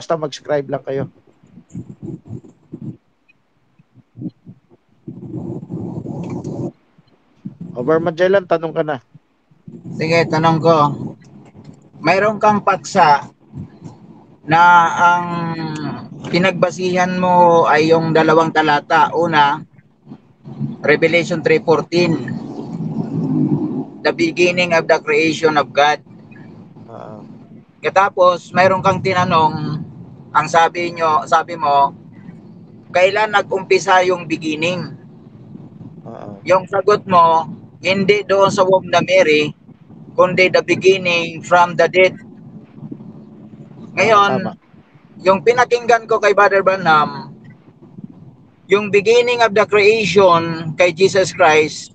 Basta mag-scribe lang kayo. Over Magellan, tanong ka na. Sige, tanong ko. Mayroon kang paksa na ang pinagbasihan mo ay yung dalawang talata. Una, Revelation 3:14, the beginning of the creation of God. Katapos, mayroon kang tinanong, ang sabi mo, kailan nag-umpisa yung beginning? Yung sagot mo, hindi doon sa womb na Mary, kundi the beginning from the dead. Ngayon, yung pinakinggan ko kay Brother Branham, yung beginning of the creation kay Jesus Christ,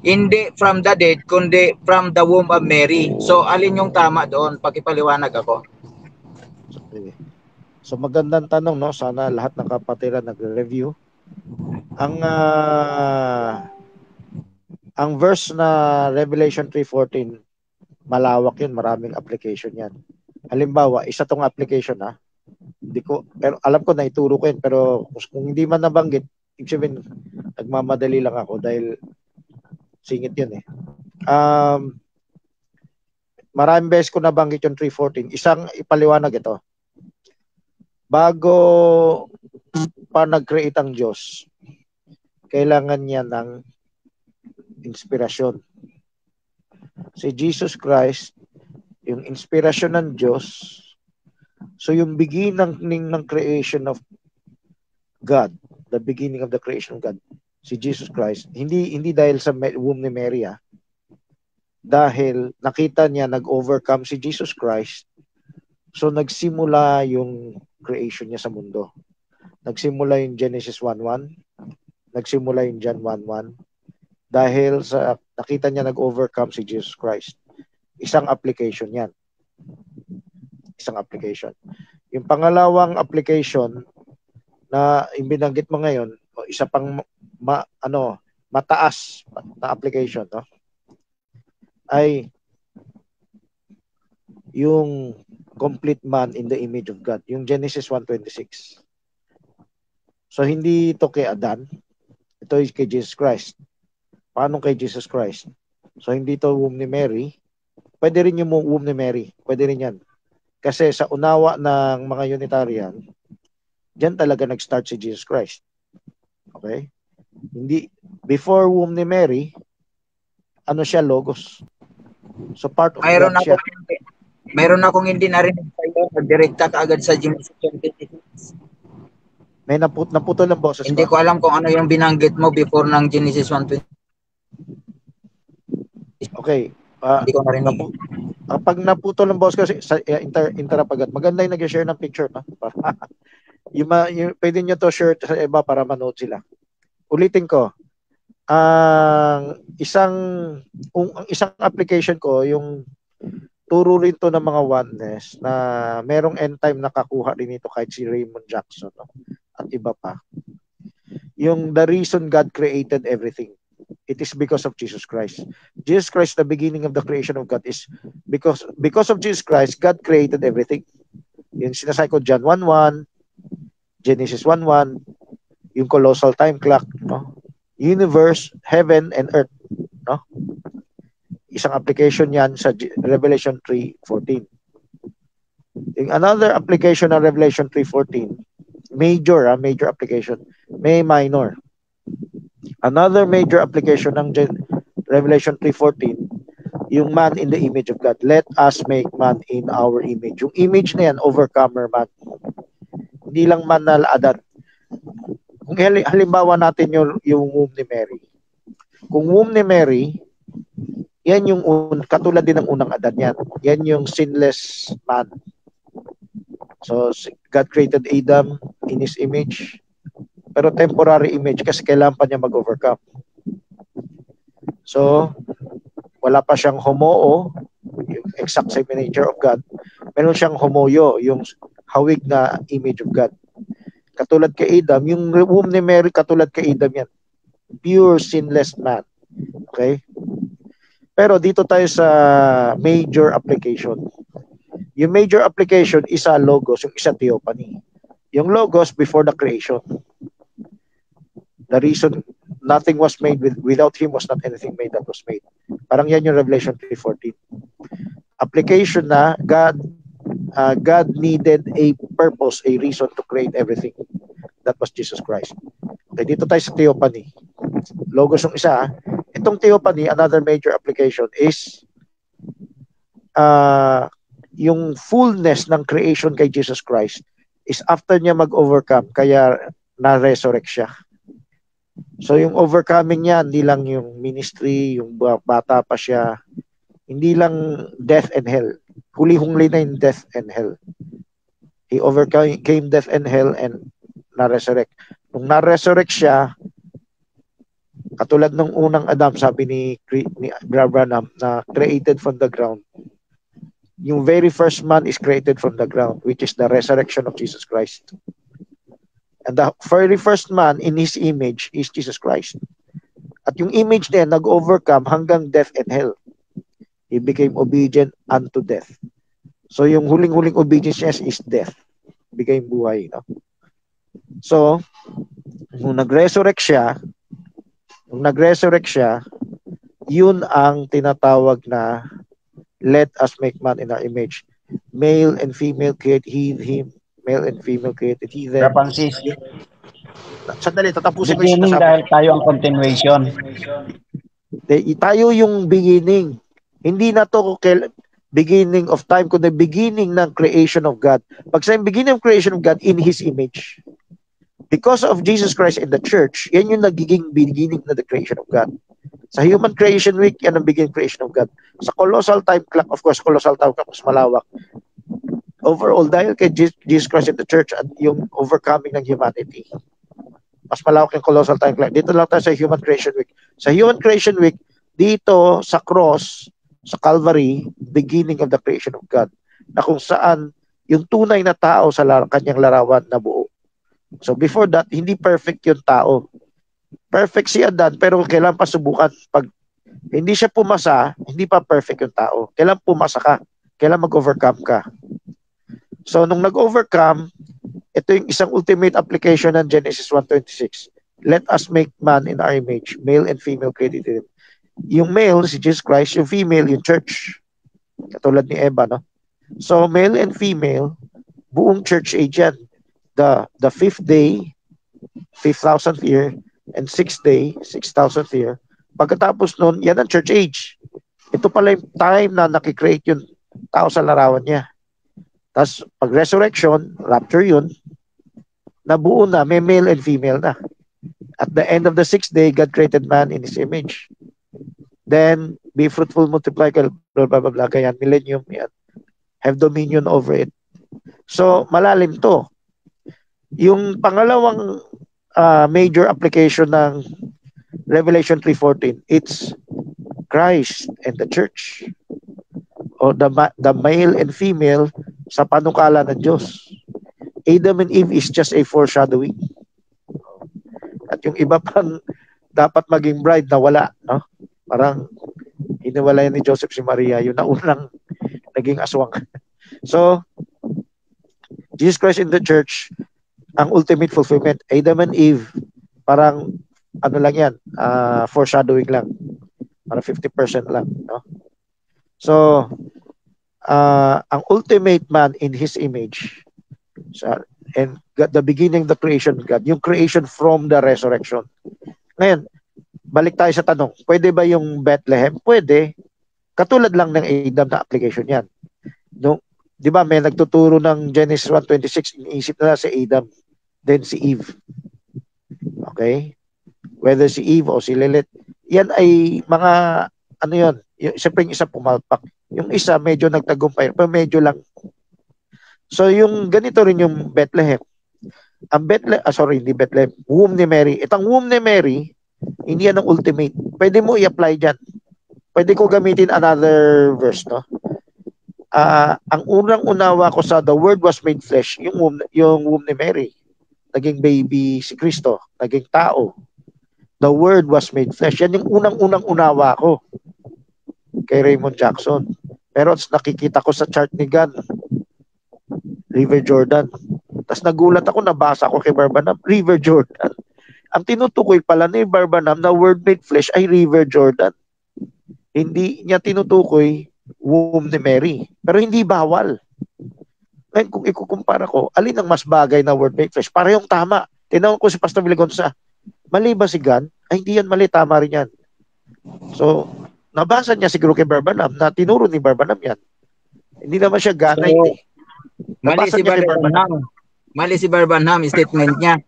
hindi from the dead, kundi from the womb of Mary. So, alin yung tama doon? Pakipaliwanag ako. So, magandang tanong, no? Sana lahat ng kapatiran nagre-review. Ang verse na Revelation 3:14, malawak yun, maraming application yan. Halimbawa, isa tong application, ha? Hindi ko, pero alam ko na ituro ko yun, pero kung hindi man nabanggit, ibig sabihin, nagmamadali lang ako dahil singit yun eh. Maraming beses ko nabanggit yung 3:14. Isang ipaliwanag ito. Bago pa nag-create ang Diyos, kailangan niya ng inspirasyon. Si Jesus Christ, yung inspirasyon ng Diyos, so yung beginning ng creation of God, the beginning of the creation of God, si Jesus Christ, hindi dahil sa womb ni Mary, dahil nakita niya nag-overcome si Jesus Christ, so nagsimula yung creation niya sa mundo. Nagsimula yung Genesis 1:1, nagsimula yung John 1:1, dahil sa nakita niya nag-overcome si Jesus Christ. Isang application yan. Isang application. Yung pangalawang application na ibinanggit mo ngayon, isa pang mataas na application, no? Ay yung complete man in the image of God, yung Genesis 1:26. So hindi ito kay Adan, ito is kay Jesus Christ. Paano kay Jesus Christ? So hindi ito womb ni Mary. Pwede rin yung womb ni Mary. Pwede rin yan. Kasi sa unawa ng mga Unitarian, diyan talaga nag-start si Jesus Christ. Okay? Hindi, before womb ni Mary, ano siya, Logos. So part of God siya. Mayroon akong hindi narinig sa'yo, nagdirekta ka agad sa Genesis 26. May naputol ang boses ko. Hindi ko alam kung ano yung binanggit mo before ng Genesis 1:20. Okay. Hindi ko narinig. Pag naputol ang boses ko, interrupt agad. Maganda yung nag-share ng picture, no? yung pwede nyo to share sa iba para manood sila. Ulitin ko. Ang isang application ko, yung turo rin to ng mga oneness na merong end time nakakuha rin ito kahit si Raymond Jackson, no? At iba pa. Yung the reason God created everything, it is because of Jesus Christ. Jesus Christ, the beginning of the creation of God, is because of Jesus Christ, God created everything. Yung sinasabi ko, John 1:1, Genesis 1:1, yung colossal time clock, no? Universe, heaven, and earth, no? Isang application yan sa Revelation 3:14. Yung another application ng Revelation 3:14, major application, may minor. Another major application ng Revelation 3:14, yung man in the image of God. Let us make man in our image. Yung image na yan, overcomer man. Hindi lang man na Adan. Kung halimbawa natin yung womb ni Mary. Kung womb ni Mary, yan yung katulad din ng unang Adan yan. Yan yung sinless man. So, God created Adam in His image. Pero temporary image kasi kailangan pa niya mag-overcome. So, wala pa siyang homoo, yung exact same nature of God. Meron siyang homoyo, yung hawig na image of God. Katulad kay Adam, yung womb ni Mary, katulad kay Adam yan. Pure sinless man. Okay? Pero dito tayo sa major application. Yung major application, isa logos, yung isa theophany. Yung logos before the creation. The reason nothing was made without him was not anything made that was made. Parang yan yung Revelation 3:14. Application na God needed a purpose, a reason to create everything. That was Jesus Christ. Okay, dito tayo sa theophany. Logos yung isa. Itong theophany, another major application is yung fullness ng creation kay Jesus Christ is after niya mag-overcome, kaya na-resurrect siya. So yung overcoming niya, hindi lang yung ministry, yung bata pa siya, hindi lang death and hell. Huli-huli na yung death and hell. He overcame death and hell and na-resurrect. Nung na-resurrect siya, katulad ng unang Adam, sabi ni Branham, na created from the ground. Yung very first man is created from the ground, which is the resurrection of Jesus Christ. And the very first man in his image is Jesus Christ. At yung image niya nag-overcome hanggang death and hell. He became obedient unto death. So yung huling-huling obedience niya is death. Became buhay. No? So, nung nag-resurrect siya, yun ang tinatawag na let us make man in our image. Male and female create he, him. Male and female created he, them. Francis. Sandali, tatapusin ko yung Beginning sinasabi. dahil tayo ang continuation. Tayo yung beginning. Hindi na to beginning of time, kundi beginning ng creation of God. Pag sa beginning of creation of God in His image. Because of Jesus Christ in the church, yan yung nagiging beginning na the creation of God. Sa Human Creation Week, yan ang beginning creation of God. Sa Colossal Time Clock, of course, Colossal Time Clock mas malawak. Overall, dahil kay Jesus Christ in the church at yung overcoming ng humanity, mas malawak yung Colossal Time Clock. Dito lang tayo sa Human Creation Week. Sa Human Creation Week, dito sa cross, sa Calvary, beginning of the creation of God, na kung saan yung tunay na tao sa kanyang larawan na buo. So before that, hindi perfect yung tao. Perfect si Adan, pero kailan pa subukan. Pag hindi siya pumasa, hindi pa perfect yung tao. Kailan pumasa ka? Kailan mag-overcome ka? So nung nag-overcome, ito yung isang ultimate application ng Genesis 1:26. Let us make man in our image, male and female created him. Yung male, si Jesus Christ, yung female, yung church. Katulad ni Eva, no? So, male and female, buong church age yan. The fifth day, 5,000th year, and sixth day, 6,000th year. Pagkatapos nun, yan ang church age. Ito pala yung time na nakikreate yung tao sa larawan niya. Tapos, pag resurrection, rapture yun, nabuo na, may male and female na. At the end of the sixth day, God created man in His image. Then, be fruitful, multiply, blah, blah, blah, blah, kaya millennium, yan. Have dominion over it. So, malalim to. Yung pangalawang major application ng Revelation 3:14, it's Christ and the church. O the male and female sa panukala ng Diyos. Adam and Eve is just a foreshadowing. At yung iba pang dapat maging bride na wala, no? Parang hiniwalay ni Joseph si Maria, yung naunang naging aswang. So, Jesus Christ in the church, ang ultimate fulfillment. Adam and Eve, parang ano lang yan, foreshadowing lang. Parang 50% lang. No? So, ang ultimate man in His image, and God, the beginning of the creation of God, yung creation from the resurrection. Ngayon, balik tayo sa tanong, pwede ba yung Bethlehem? Pwede. Katulad lang ng Adam na application yan. No, di ba may nagtuturo ng Genesis 1:26, iniisip na si Adam, then si Eve. Okay? Whether si Eve o si Lilith, yan ay mga, ano yun, siyempre yung isa pumalpak. Yung isa medyo nagtagumpay, pero medyo lang. So yung ganito rin yung Bethlehem. Ang Bethlehem, hindi Bethlehem, womb ni Mary. Itang womb ni Mary, hindi yan ang ultimate. Pwede mo i-apply dyan. Pwede ko gamitin another verse, no? Ang unang unawa ko sa the word was made flesh, yung womb ni Mary. Naging baby si Kristo, naging tao. The word was made flesh. Yan yung unang unawa ko kay Raymond Jackson. Pero nakikita ko sa chart ni God, River Jordan. Tapos nagulat ako, nabasa ko kay Barbanam, River Jordan. Ang tinutukoy pala ni Barbanam na word made flesh ay River Jordan. Hindi niya tinutukoy womb ni Mary. Pero hindi bawal. Ngayon, kung ikukumpara ko, alin ang mas bagay na word made flesh? Para yung tama. Tinawag ko si Pastor Villagonza, mali ba si Gan? Ay, hindi yan mali, tama rin yan. So, nabasa niya siguro kay Barbanam na tinuro ni Barbanam yan. Hindi naman siya ganay. So, mali si Barbanam. Mali si Barbanam, statement niya.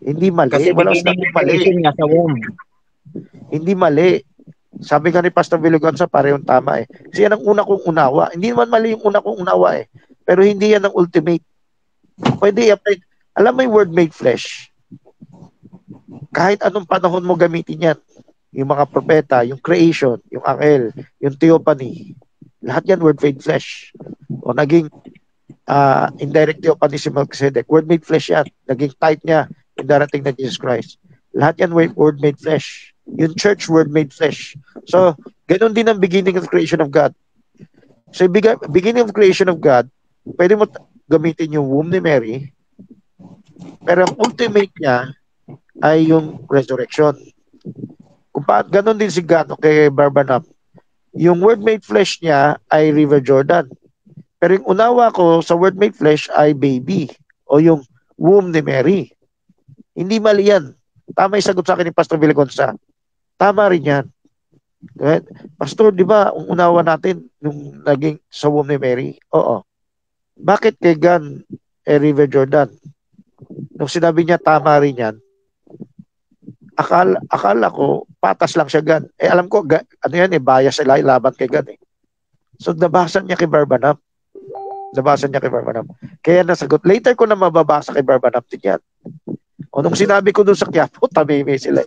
Hindi mali. Kasi beginning creation niya sa womb. Hindi mali. Sabi nga ni Pastor Villagonza, parehong tama eh. Kasi yan ang una kong unawa. Hindi naman mali yung una kong unawa eh. Pero hindi yan ang ultimate. Pwede i-apply. Alam mo yung word made flesh? Kahit anong panahon mo gamitin yan. Yung mga propeta, yung creation, yung angel, yung theophany. Lahat yan word made flesh. O naging indirect theophany si Melchizedek. Word made flesh yan. Naging type niya yung darating na Jesus Christ. Lahat yan word made flesh. Yung church word made flesh. So, ganun din ang beginning of creation of God. So, beginning of creation of God, pwede mo gamitin yung womb ni Mary, pero ang ultimate niya ay yung resurrection. Kung ganun din si God kay Barbanam, yung word made flesh niya ay River Jordan. Pero yung unawa ko sa word made flesh ay baby o yung womb ni Mary. Hindi mali yan. Tama yung sagot sa akin ni Pastor Villagonza. Tama rin yan. Right? Pastor, di ba, ang unawa natin nung naging sa womb ni Mary? Oo. Bakit kay Gan River Jordan? Nung sinabi niya tama rin yan, akala ko patas lang siya Gan. Alam ko, ano yan bias laban kay Gan eh. So, nabasan niya kay Barbanam. Kaya nasagot. Later ko na mababasa kay Barbanam din yan. O nung sinabi ko dun sa Quiapo, tameme sila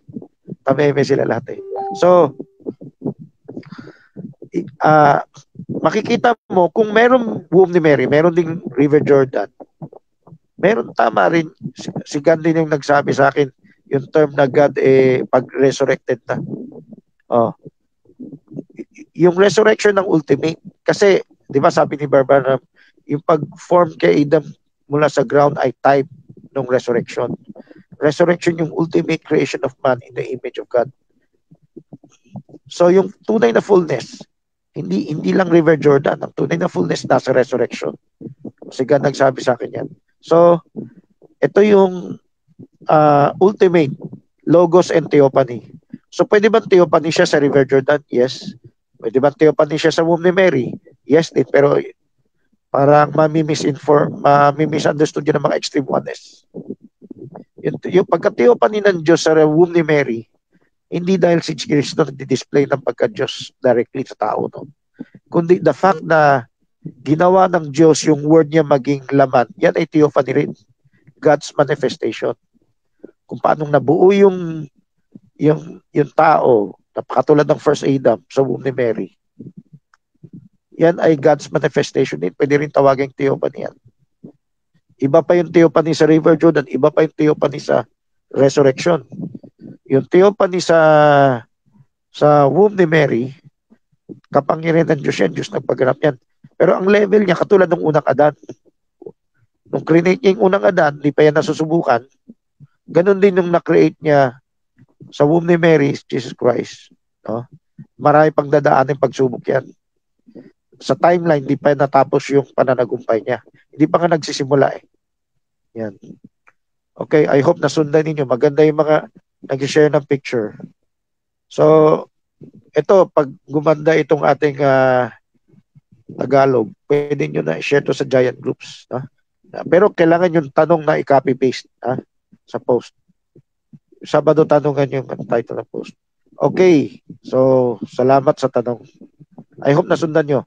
lahat eh. So, makikita mo, kung meron womb ni Mary, meron ding River Jordan, meron tama rin, si God din yung nagsabi sa akin, yung term na God pag resurrected na. Yung resurrection ng ultimate, kasi, di ba sabi ni Barbara, yung pag-form kay Adam mula sa ground ay type ng resurrection. Resurrection yung ultimate creation of man in the image of God. So yung tunay na fullness, hindi lang River Jordan, ang tunay na fullness nasa resurrection. Kasi God nagsabi sa akin yan. So ito yung ultimate logos and theophany. So pwede ba theophany siya sa River Jordan? Yes. Pwede ba theophany siya sa womb ni Mary? Yes din, pero parang mami-misunderstood yun ng mga extreme oneness. Yung pagka-theophany ng Diyos sa womb ni Mary, hindi dahil si Kristo nag-display ng pagka-Diyos directly sa tao, no? Kundi the fact na ginawa ng Diyos yung word niya maging laman, yan ay theophany rin. God's manifestation. Kung paano nabuo yung tao, napakatulad ng first Adam sa womb ni Mary, yan ay God's manifestation din. Pwede rin tawaging theophany yan. Iba pa yung theophany sa River Jordan, iba pa yung theophany sa resurrection. Yung theophany sa womb ni Mary, kapangyarihan ng Diyos yan, Diyos nagpaganap yan. Pero ang level niya, katulad ng unang Adan. Nung create niya yung unang Adan, hindi pa yan nasusubukan. Ganon din yung na-create niya sa womb ni Mary, Jesus Christ. No? Marami pang dadaanin pagsubok yan. Sa timeline, hindi pa natapos yung pananagumpay niya. Hindi pa nga nagsisimula eh. Yan. Okay, I hope nasundan ninyo. Maganda yung mga nag-share ng picture. So, ito, pag gumanda itong ating Tagalog, pwede nyo na i-share to sa giant groups. Pero kailangan yung tanong na i-copy-paste sa post. Sabado tanongan yung title ng post. Okay, so salamat sa tanong. I hope nasundan nyo.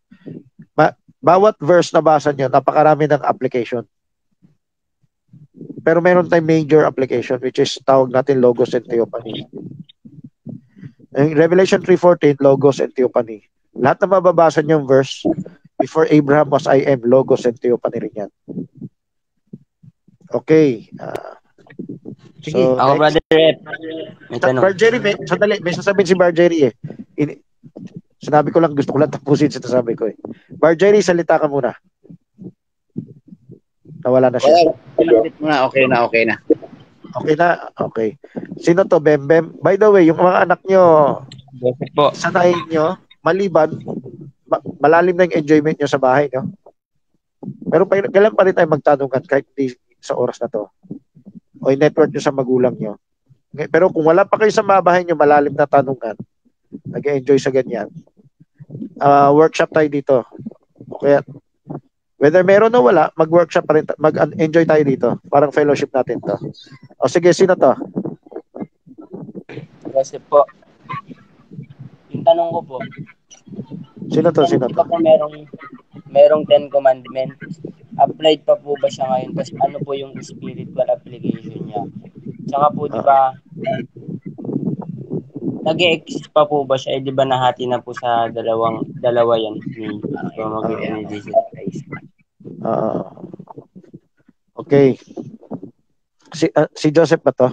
Bawat verse na basa nyo, napakarami ng application. Pero meron tayong major application which is tawag natin logos and theophany. In Revelation 3:14, logos and theophany. Lahat na mababasa nyo yung verse, before Abraham was I am, logos and theophany rin yan. Okay. Sige, so, ako brother Rep. May tanong. Barjeri, may sasabihin si Barjeri eh. Sinabi ko lang, gusto ko lang tapusin sinasabi ko eh. Barjeri, salita ka muna. Nawala na siya. Okay na. Okay na? Okay. Sino to, Bembem? By the way, yung mga anak nyo, Joseph po. sanayin nyo, maliban, malalim na yung enjoyment nyo sa bahay, no? Pero kailan pa rin tayo magtanungan kahit di sa oras na to? O yung network nyo sa magulang nyo. Pero kung wala pa kayo sa bahay nyo, malalim na tanungan, nag-enjoy sa ganyan, workshop tayo dito. Okay. Whether meron o wala, mag-workshop pa rin, mag-enjoy tayo dito. Parang fellowship natin to. O sige, sino to? Joseph po. Yung tanong ko po. Sino to? Diba po merong 10 commandments? Applied pa po ba siya ngayon? Tapos ano po yung spiritual application niya? Tsaka po, di ba, nag-e-exist pa po ba siya? Di ba nahati na po sa dalawa yan ni Jesus Christ? Okay. Si Joseph ba to?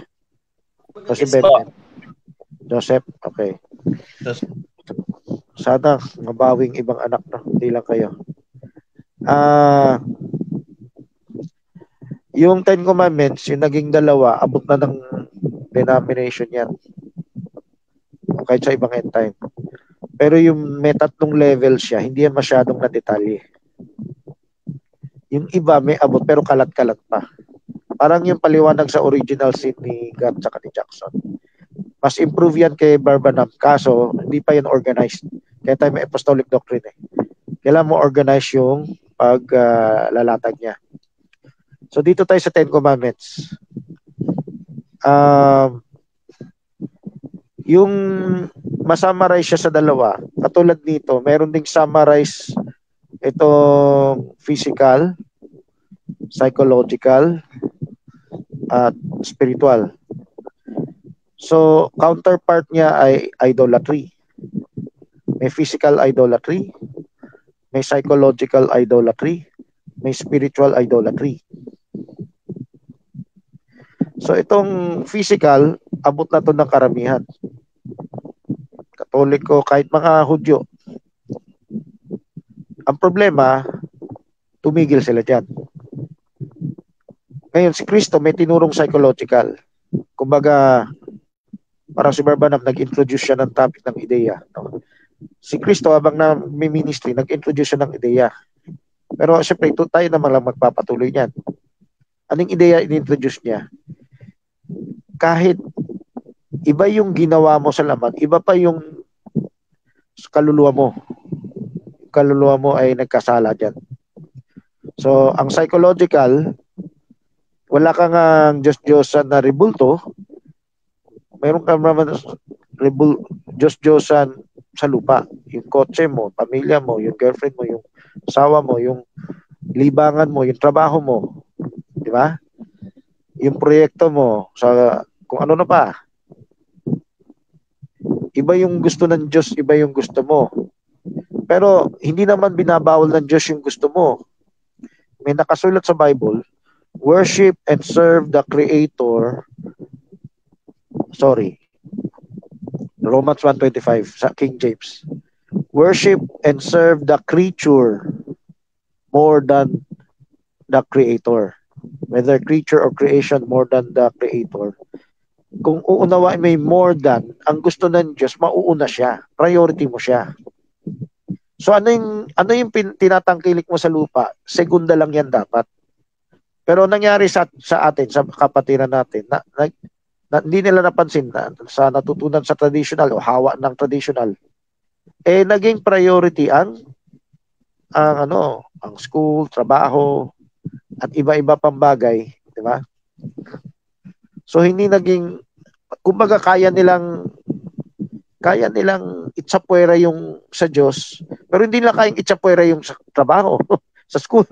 O si Ben? Joseph? Okay. Sana mabawing ibang anak na, hindi lang kayo. Yung 10 Commandments, yung naging dalawa, abot na ng denomination yan. Kahit sa ibang end time. Pero yung may tatlong level siya, hindi yan masyadong na-detalye. Yung iba may abot pero kalat-kalat pa. Parang yung paliwanag sa original sin ni God tsaka ni Jackson. Mas improve yan kay Barbanam. Kaso, hindi pa yan organized. Kaya tayo may apostolic doctrine eh. Kailangan mo organize yung paglalatag niya. So dito tayo sa 10 Commandments. Yung masummarize siya sa dalawa, katulad nito, meron ding summarize itong physical, psychological, at spiritual. So, counterpart niya ay idolatry. May physical idolatry, may psychological idolatry, may spiritual idolatry. So, itong physical, abot na ito ng karamihan. Katoliko, kahit mga Hudyo. Ang problema, tumigil sila dyan. Ngayon, si Kristo may tinurong psychological. Kumbaga, parang si Barbanam, nag-introduce siya ng topic ng ideya. No? Si Kristo, habang na may ministry, nag-introduce siya ng ideya. Pero siyempre, tayo naman lang magpapatuloy niyan. Anong ideya in-introduce niya? Kahit iba yung ginawa mo sa laman, iba pa yung kaluluwa mo. Yung kaluluwa mo ay nagkasala dyan. So, ang psychological, wala kang Diyos-Diyosan na rebulto, mayroon kang naman Diyos-Diyosan sa lupa. Yung kotse mo, pamilya mo, yung girlfriend mo, yung asawa mo, yung libangan mo, yung trabaho mo. Di ba? Yung proyekto mo, sa kung ano na pa. Iba yung gusto ng Diyos, iba yung gusto mo. Pero hindi naman binabawal ng Diyos yung gusto mo. May nakasulat sa Bible, worship and serve the Creator. Romans 1:25 sa King James. Worship and serve the creature more than the Creator. Whether creature or creation, more than the Creator. Kung uunawain may more than, ang gusto ng Diyos, mauuna siya. Priority mo siya. So ano yung tinatangkilik mo sa lupa? Segunda lang yan dapat. Pero nangyari sa atin, sa kapatiran natin, na hindi nila napansin na sa natutunan sa traditional o hawa ng traditional, naging priority ang school, trabaho, at iba-iba pang bagay, di ba? So hindi naging, kumbaga kaya nilang itsapuera yung sa Diyos, pero hindi nila kayang itsapuera yung sa trabaho, sa school.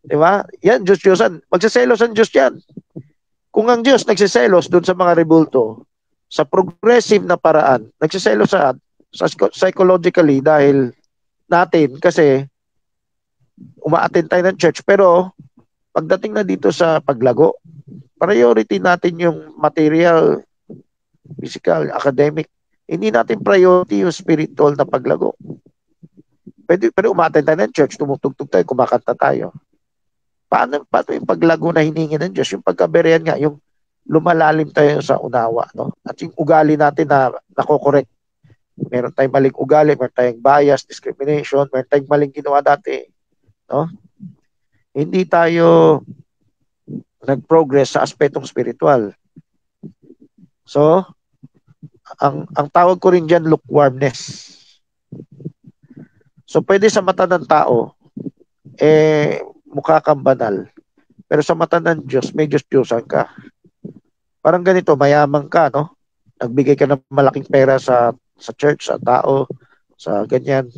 Di ba? Yan, Diyos-Diyosan. Magsiselos ang Diyos yan. Kung ang Diyos nagsiselos doon sa mga rebulto, sa progressive na paraan, nagsiselos sa psychologically dahil natin, kasi uma-attend tayo ng church, pero pagdating na dito sa paglago, priority natin yung material, physical, academic. Hindi natin priority yung spiritual na paglago. Pero uma-attend tayo ng church, tumutugtog tayo, kumakanta tayo. Paano yung paglago na hiningi ng Diyos? Yung pagkaberehan nga, yung lumalalim tayo sa unawa, no? At yung ugali natin na nakokorek. Meron tayong maling ugali, meron tayong bias, discrimination, meron tayong maling ginawa dati, no? Hindi tayo nag-progress sa aspetong spiritual. So, ang tawag ko rin dyan, lukewarmness. So, pwede sa mata ng tao, mukha kang banal. Pero sa mata ng Diyos, may Diyos-Diyosan ka. Parang ganito, mayaman ka, no? Nagbigay ka ng malaking pera sa church, sa tao, sa ganyan.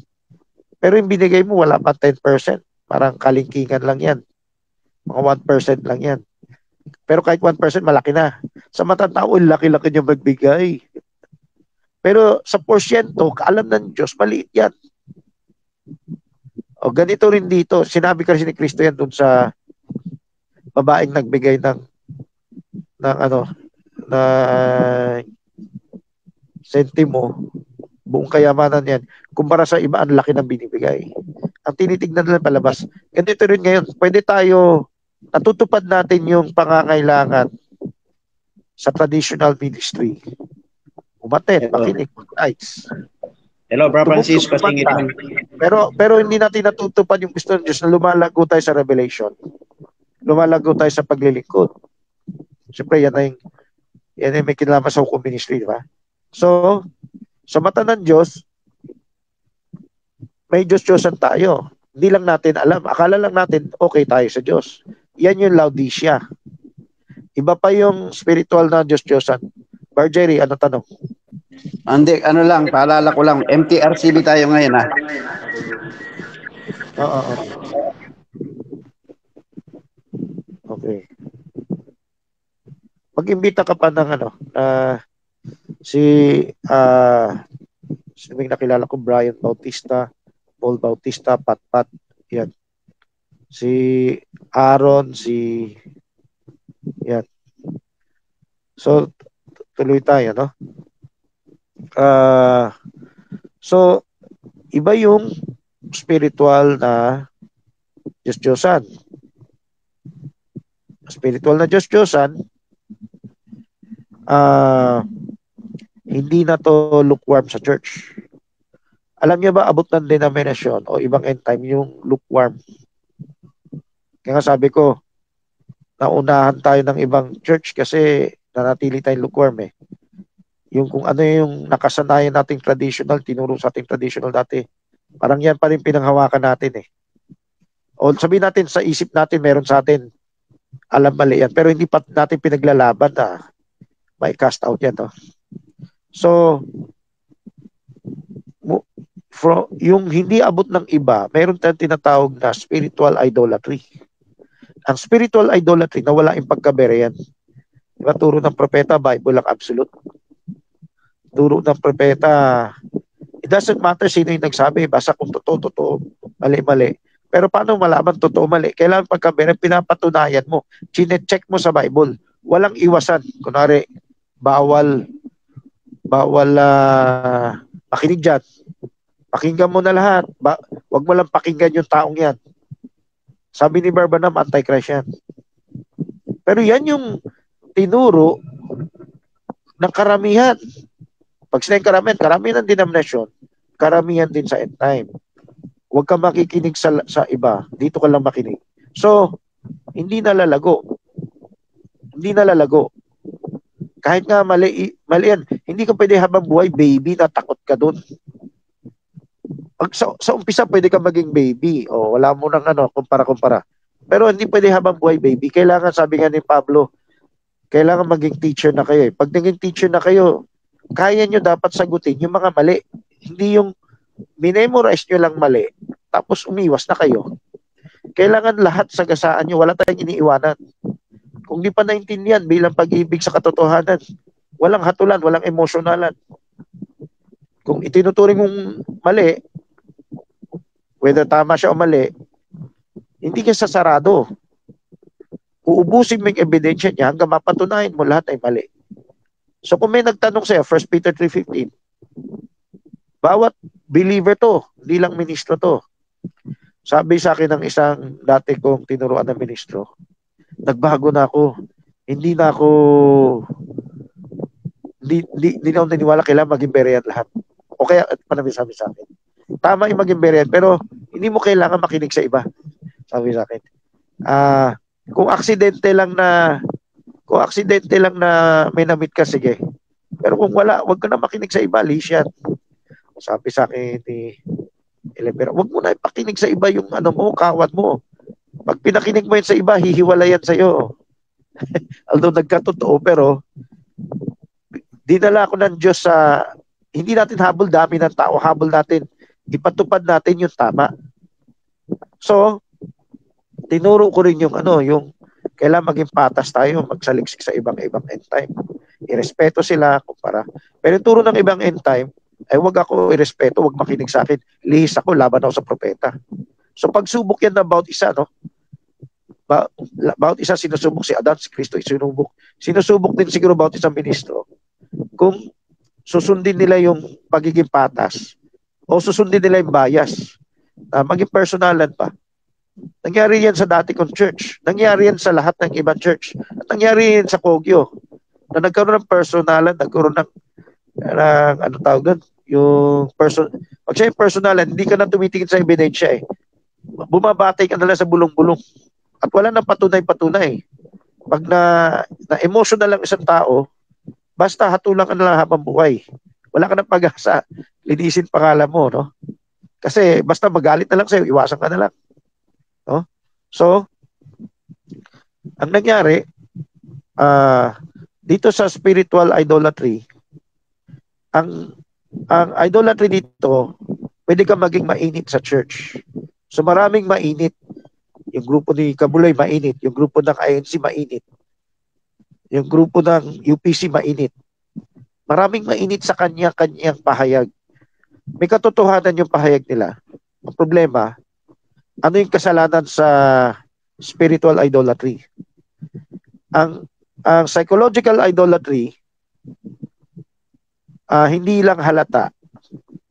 Pero yung binigay mo, wala pa 10%. Parang kalingkingan lang yan. Mga 1% lang yan. Pero kahit 1%, malaki na. Sa mata ng tao, laki-laki niya magbigay. Pero sa porsyento, alam ng Diyos, maliit yan. O ganito rin dito. Sinabi kasi ni Kristo yan dun sa babaeng nagbigay ng sentimo, buong kayamanan yan. Kumpara sa iba, ang laki ng binibigay. Ang tinitignan nila palabas. Ganito rin ngayon, pwede tayo, natutupad natin yung pangangailangan sa traditional ministry. Umaten, makinig, nice. Hello, Bro Francisco. Pero hindi natin natutupad yung gusto ng Diyos na lumalago tayo sa revelation. Lumalago tayo sa paglilingkod. Siyempre, yan ay may kinalaman sa hukom ministry, di ba? So, sa mata ng Diyos, may Diyos-Diyosan tayo. Hindi lang natin alam. Akala lang natin, okay tayo sa Diyos. Yan yung Laodicea. Iba pa yung spiritual na Diyos-Diyosan. Bar Jerry, ano tanong? Hindi, ano lang, paalala ko lang, MTRCB tayo ngayon, ha? Oo. Okay. Mag-imbita ka pa ng may nakilala ko, Brian Bautista, Paul Bautista, Pat, yan. Si Aaron, yan. So, tuloy tayo, no? So, iba yung spiritual na Diyos-Diyosan. Spiritual na Diyos-Diyosan, hindi na to lukewarm sa church. Alam niyo ba, abot ng denomination o ibang end time yung lukewarm? Kaya nga sabi ko, naunahan tayo ng ibang church kasi nanatili tayong lukewarm eh. Yung kung ano yung nakasanayan nating traditional, tinuro sa ating traditional dati, parang yan pa rin pinanghawakan natin eh. O sabihin natin sa isip natin, meron sa atin, alam mali yan, pero hindi pa natin pinaglalaban na may cast out yan. No? So, yung hindi abot ng iba, meron tayong tinatawag na spiritual idolatry. Ang spiritual idolatry na wala yung pagkaberehan. Diba, turo ng propeta, Bible lang absolute. Turo ng propeta, it doesn't matter sino yung nagsabi, basta kung totoo, mali-mali. Pero paano malaman totoo, mali? Kailangan pagkaberehan, pinapatunayan mo. Chine-check mo sa Bible. Walang iwasan. Kunwari, bawal makinig dyan. Pakinggan mo na lahat. Wag mo lang pakinggan yung taong yan. Sabi ni Barbanam, anti-Christ yan. Pero yan yung tinuro ng karamihan. Pag sinayang karamihan ng denomination, karamihan din sa end time. Huwag kang makikinig sa iba. Dito ka lang makinig. So, hindi nalalago. Kahit nga mali yan. Hindi ka pwede habang buhay, baby, natakot ka dun. Pag sa umpisa, pwede ka maging baby. O, wala mo nang kumpara-kumpara. Pero hindi pwede habang buhay, baby. Kailangan, sabi nga ni Pablo, kailangan maging teacher na kayo. Pag naging teacher na kayo, kaya nyo dapat sagutin yung mga mali. Hindi yung minemorize nyo lang mali, tapos umiwas na kayo. Kailangan lahat sagasaan nyo. Wala tayong iniiwanan. Kung di pa naintindihan bilang pag-ibig sa katotohanan, walang hatulan, walang emosyonalan. Kung itinuturing mong mali, whether tama siya o mali, hindi ka sasarado. Uubusin mo yung ebidensya niya hanggang mapatunayan mo lahat ay mali. So kung may nagtanong sa'yo, 1 Peter 3:15, bawat believer to, hindi lang ministro to. Sabi sa akin ng isang dati kong tinuruan na ministro, nagbago na ako. Hindi na ako, hindi na ako naniwala kailangan maging berean lahat. O kaya, panami sabi sa akin, tama yung maging berean, pero hindi mo kailangan makinig sa iba. Sabi sa akin. Kung aksidente lang na may namit ka, sige. Pero kung wala, wag ka na makinig sa iba, leash yan. Sabi sa akin ni Elevera, wag mo na ipakinig sa iba yung kawat mo. Pag pinakinig mo yan sa iba, hihiwalay yan sa'yo. Although nagkatotoo, pero dinala ko ng Diyos sa, hindi natin habol dami ng tao, habol natin, ipatupad natin yung tama. So, tinuro ko rin yung kailangan maging patas tayo, magsaliksik sa ibang end time. Irespeto sila, kumpara. Pero yung turo ng ibang end time, ay wag ako irespeto, wag makinig sa akin. Lihis ako, laban ako sa propeta. So pagsubok yan ng bawat isa, bawat isa sinusubok si Adan, si Kristo, sinusubok din siguro bawat isang ministro. Kung susundin nila yung pagiging patas o susundin nila yung bias, maging personalan pa. Nangyari yan sa dati kong church. Nangyari yan sa lahat ng ibang church. At nangyari yan sa Kogyo. Na nagkaroon ng personalan, nagkaroon ng tawag doon? Pag siya yung personalan, hindi ka na tumitingin sa ebidensya eh. Bumabatay ka na lang sa bulong-bulong. At wala nang patunay-patunay. Pag na-emotional lang isang tao, basta hatulang ka na lang habang buhay. Wala ka ng pag-asa. Linisin pangalan mo, no? Kasi basta magalit na lang sa'yo, iwasan ka na lang. No? So, ang nangyari, dito sa spiritual idolatry, ang idolatry dito, pwede ka maging mainit sa church. So maraming mainit. Yung grupo ni Kabuloy, mainit. Yung grupo ng INC, mainit. Yung grupo ng UPC, mainit. Maraming mainit sa kanya-kanyang pahayag. May katotohanan yung pahayag nila. Ang problema, ano yung kasalanan sa spiritual idolatry? Ang psychological idolatry, hindi lang halata,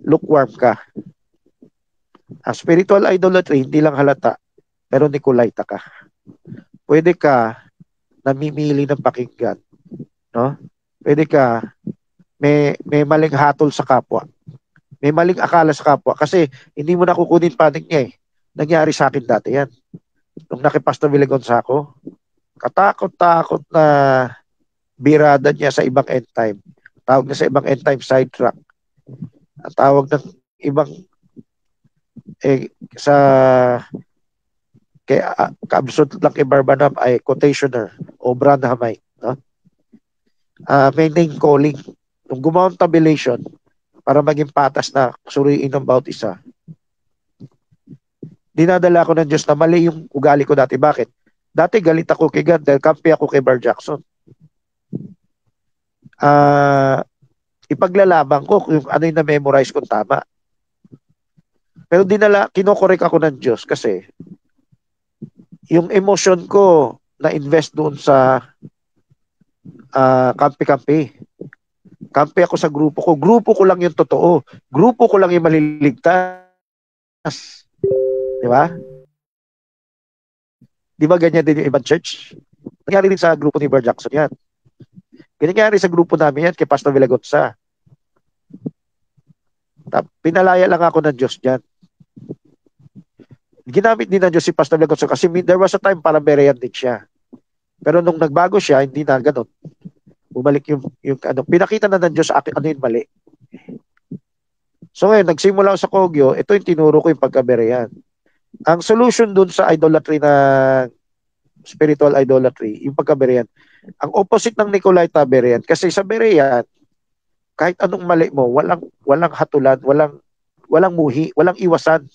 lukewarm ka. Ang spiritual idolatry, hindi lang halata, pero Nicolaita ka. Pwede ka namimili ng pakinggan. No? Pwede ka may maling hatol sa kapwa. May maling akala sa kapwa kasi hindi mo nakukunin panig niya eh. Nangyari sa akin dati yan. Nung nakipastor Villagon sa ako, katakot-takot na birada niya sa ibang end time. Tawag niya sa ibang end time sidetrack. Ang tawag ng ibang kaabsot lang kay Barbanam ay quotationer o Branhamite. No? May name calling. Nung gumawa ng tabulation para maging patas na suriin ng bawat isa, dinadala ko ng Diyos na mali yung ugali ko dati. Bakit? Dati galit ako kay God dahil kampi ako kay Bar Jackson. Ipaglalaban ko kung ano yung na-memorize kong tama. Pero kinokorek ako ng Diyos kasi yung emotion ko na-invest doon sa kampi-kampi. Kampi ako sa grupo ko. Grupo ko lang yung totoo. Grupo ko lang yung maliligtas. Di ba? Di ba ganyan din yung ibang church? Nangyari din sa grupo ni Bar Jackson yan. Nangyari sa grupo namin yan kay Pastor Villagonsa. Pinalaya lang ako ng Diyos dyan. Ginamit din ng Diyos si Pastor Villagonsa kasi there was a time para berean din siya. Pero nung nagbago siya, hindi na ganun. Bumalik yung pinakita na ng Diyos sa akin ano yung mali. So ngayon, nagsimula ako sa Kogyo, ito yung tinuro ko yung pagkaberean. Ang solution dun sa idolatry na spiritual idolatry, yung pagkaberean, ang opposite ng Nicolaita berean. Kasi sa berean, kahit anong mali mo, walang hatulan, walang muhi, walang iwasan.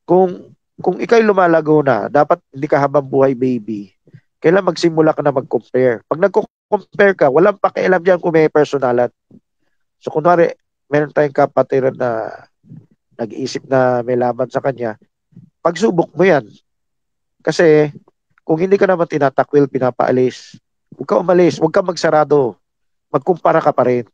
Kung ikay lumalago na, dapat hindi ka habang buhay baby. Kailan magsimula ka na mag-compare. Pag nag-compare ka, walang pakialam dyan kung may personalan. So kunwari, meron tayong kapatiran na nag-iisip na may laban sa kanya, pagsubok mo yan. Kasi kung hindi ka naman tinatakwil, pinapaalis, huwag ka umalis, huwag ka magsarado, magkumpara ka pa rin.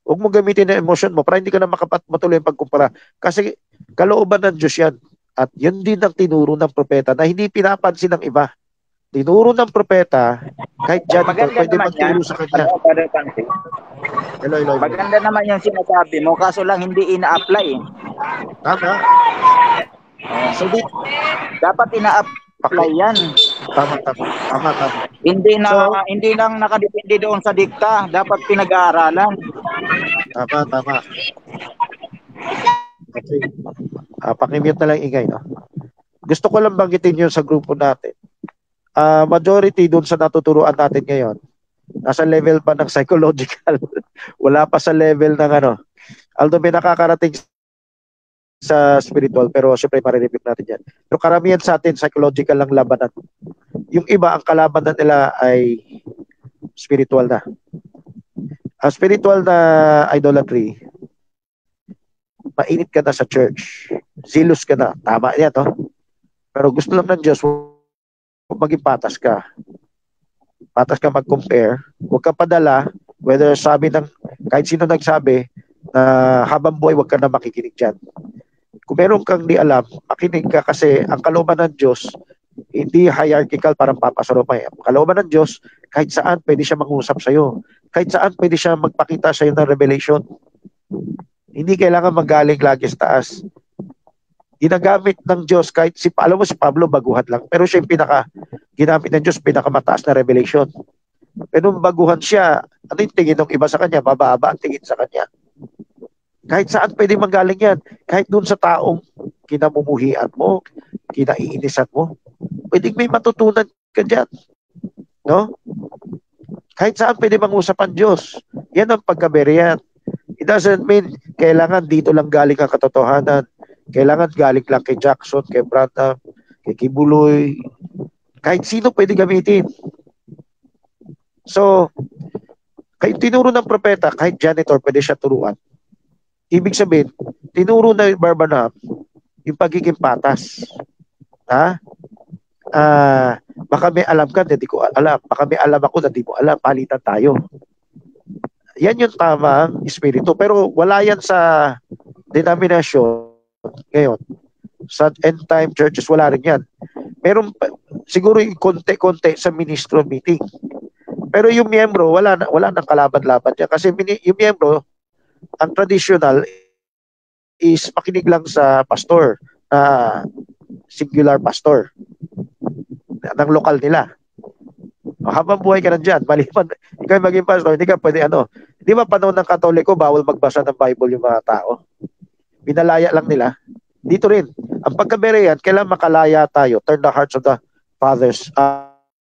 Huwag mo gamitin ang emotion mo para hindi ka na matuloy ang pagkumpara. Kasi Kalooban ng Diyos yan. At yun din ang tinuro ng propeta na hindi pinapansin ng iba. Tinuro ng propeta, kahit janitor, Maganda pwede naman yan. magturo sa kanya. Ano, Brother Francis? Hello. Maganda naman yung sinasabi mo, kaso lang hindi ina-apply. Tama. So, Dapat ina-apply yan. Tama. Hindi lang nakadepende doon sa dikta, dapat pinag-aaralan. Tama. Okay. Pakimute na lang ingay, no? Gusto ko lang banggitin yun sa grupo natin. Majority dun sa natuturuan natin ngayon, nasa level pa ng psychological. Wala pa sa level ng although may nakakarating sa spiritual, pero syempre marireview natin yan. Pero karamihan sa atin, psychological lang labanan. Yung iba, ang kalabanan nila ay spiritual na. Ang spiritual na idolatry, mainit ka na sa church. Zealous ka na. Tama yan, no? Pero gusto lang ng Diyos, maging patas ka. Patas ka mag-compare. Huwag ka padala, whether sabi ng, kahit sino nagsabi, na habang buhay, huwag ka na makikinig dyan. Kung meron kang di alam, makinig ka kasi ang kalooban ng Diyos, hindi hierarchical parang papasaromay. Ang kalooban ng Diyos, kahit saan pwede siya mag-usap sa'yo. Kahit saan pwede siya magpakita sa'yo ng revelation. Hindi kailangan magaling lagi sa taas. Ginagamit ng Diyos kahit alam mo si Pablo baguhan lang, pero siya yung ginamit ng Diyos pinakamataas na revelation. Pero nung baguhan siya, ano yung tingin ng iba sa kanya? Bababa ang tingin sa kanya. Kahit saan pwede manggaling yan. Kahit dun sa taong kinamumuhian mo, kinaiinisan mo, pwedeng may matutunan ka dyan. No? Kahit saan pwede mangusap ang Diyos. Yan ang pagkaberian. It doesn't mean kailangan dito lang galing ang katotohanan. Kailangan galing lang kay Jackson, kay Branham, kay Kibuloy. Kahit sino pwede gamitin. So, kahit tinuro ng propeta, kahit janitor, pwede siya turuan. Ibig sabihin, tinuro na yung Branham yung pagiging patas. Ha? Baka may alam ka, hindi ko alam. Baka may alam ako na di mo alam. Palitan tayo. Yan yung tamang espiritu. Pero wala yan sa denomination ngayon. Sa end time churches, wala rin yan. Meron siguro yung konti-konti sa ministro meeting. Pero yung miyembro, wala nang kalaban-laban yan. Kasi yung miyembro, ang traditional is makinig lang sa pastor, singular pastor ng lokal nila. Habang buhay ka na dyan, maliban, ikaw maging pastor, hindi ka pwede Di ba panahon ng Katoliko, bawal magbasa ng Bible yung mga tao? Pinalaya lang nila. Dito rin, ang pagkabereyan, kailan makalaya tayo? Turn the hearts of the fathers,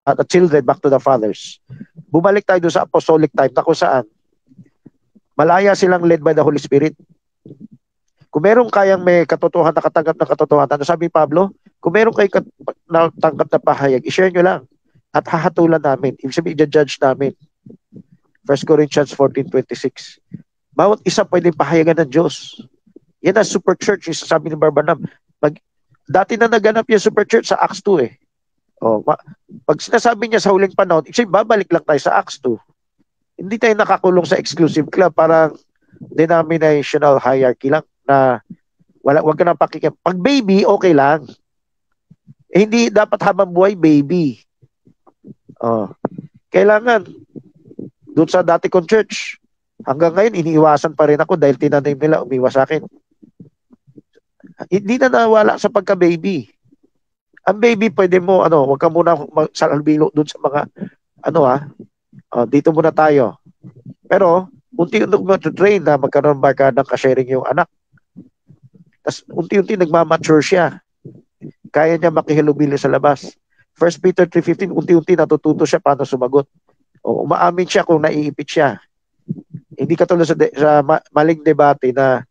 the children back to the fathers. Bumalik tayo doon sa apostolic time na kung saan malaya silang led by the Holy Spirit. Kung meron kayang may katotohanan, nakatanggap ng katotohanan, ano sabi Pablo? Kung meron kayong natanggap na pahayag, i-share nyo lang. At hahatulan namin. Ibig sabihin, i-judge namin. 1 Corinthians 14:26. Bawat isa pwedeng pahayagan ng Diyos. Yan ang super church, yung sasabi ni Branham. Dati na naganap yung super church sa Acts 2 eh. Pag sinasabi niya sa huling panahon, babalik lang tayo sa Acts 2. Hindi tayo nakakulong sa exclusive club, parang denominational hierarchy lang na wag ka na pakikip. Pag baby, okay lang. Hindi dapat habang buhay, baby. Kailangan, doon sa dati kong church, hanggang ngayon, iniiwasan pa rin ako dahil tinanim nila, umiwas sa akin. Hindi na nawala sa pagka-baby. Ang baby, pwede mo, wag ka muna salbilo doon sa mga, dito muna tayo. Pero, unti-unti mo train na magkaroon ng ka-sharing yung anak. Tapos, unti-unti nagmamature siya. Kaya niya makihilubili sa labas. 1 Peter 3:15, unti-unti natututo siya paano sumagot. Umaamin siya kung naiipit siya. Hindi katulad sa maling debate na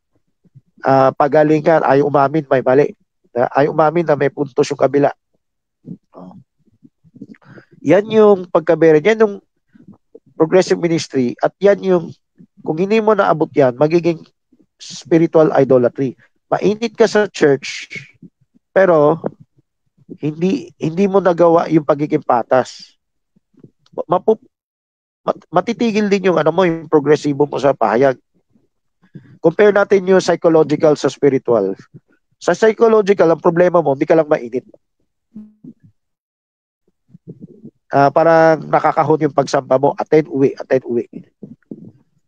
pagalingan, ayaw umamin, may mali. Ayaw umamin na may puntos yung kabila. Yan yung pagkabere. Yan yung progressive ministry. At yan yung, kung hindi mo naabot yan, magiging spiritual idolatry. Mainit ka sa church, pero hindi mo nagawa yung pagiging patas. Matitigil din yung yung progresibo mo sa pahayag. Compare natin yung psychological sa spiritual. Sa psychological, ang problema mo, hindi ka lang mainit. Parang nakakahon yung pagsamba mo, attend, uwi.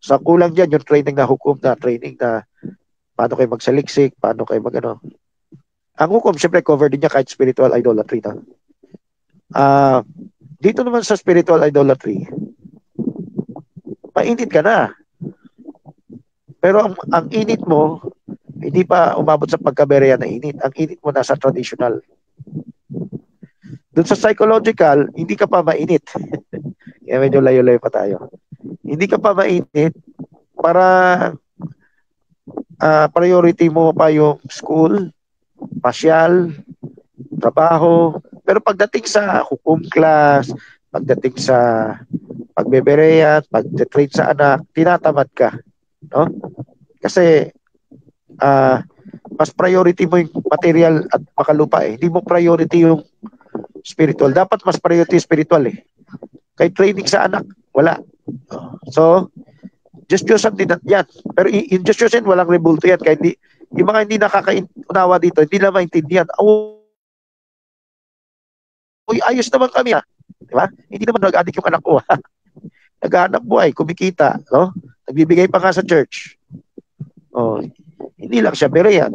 So, kulang dyan yung training na hukom na training na paano kayo magsaliksik, paano kayo magano. Ang hukom, syempre, cover din niya kahit spiritual idolatry na. Dito naman sa spiritual idolatry, mainit ka na. Pero ang init mo, hindi pa umabot sa pagkabereya na init. Ang init mo nasa traditional. Doon sa psychological, hindi ka pa mainit. Kaya medyo layo-layo pa tayo. Hindi ka pa mainit para priority mo pa yung school, pasyal, trabaho. Pero pagdating sa hukom class, pagdating sa pagbebereya, pag-train sa anak, tinatamad ka. No? Kasi mas priority mo yung material at makalupa eh. Hindi mo priority yung spiritual. Dapat mas priority spiritual eh. Kay training sa anak, wala. So, just din yan. Pero in just walang rebulto yan. Kaya yung mga hindi nakakaunawa dito, hindi na maintindihan. Uy, ayos naman kami ha. Diba? Hindi naman nag-addict yung anak ko ha. Nag-anak buhay, kumikita. No? Nagbibigay pa nga sa church. Hindi lang siya bereyan.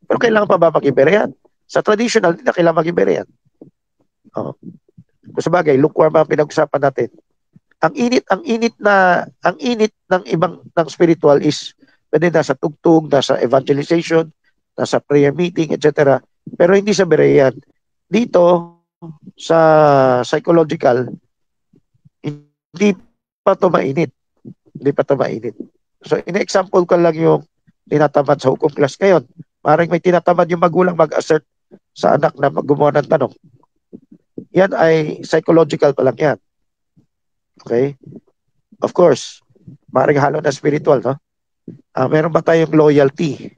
Pero kailangan pa ba mag-ibereyan? Sa traditional, hindi na kailangan mag-ibereyan. Kung sabagay, lukewarm ang pinag-usapan natin. Ang init ng ibang ng spiritual is pwede nasa tugtog, nasa evangelization, nasa prayer meeting, etc. Pero hindi sa bereyan. Dito, sa psychological, hindi pa to mainit. So, in-example ko lang yung tinatamad sa hukom class ngayon. Maring may tinatamad yung magulang mag-assert sa anak na gumawa ng tanong. Yan ay psychological pa lang yan. Okay? Of course, maring halo na spiritual, no? Meron ba tayong loyalty?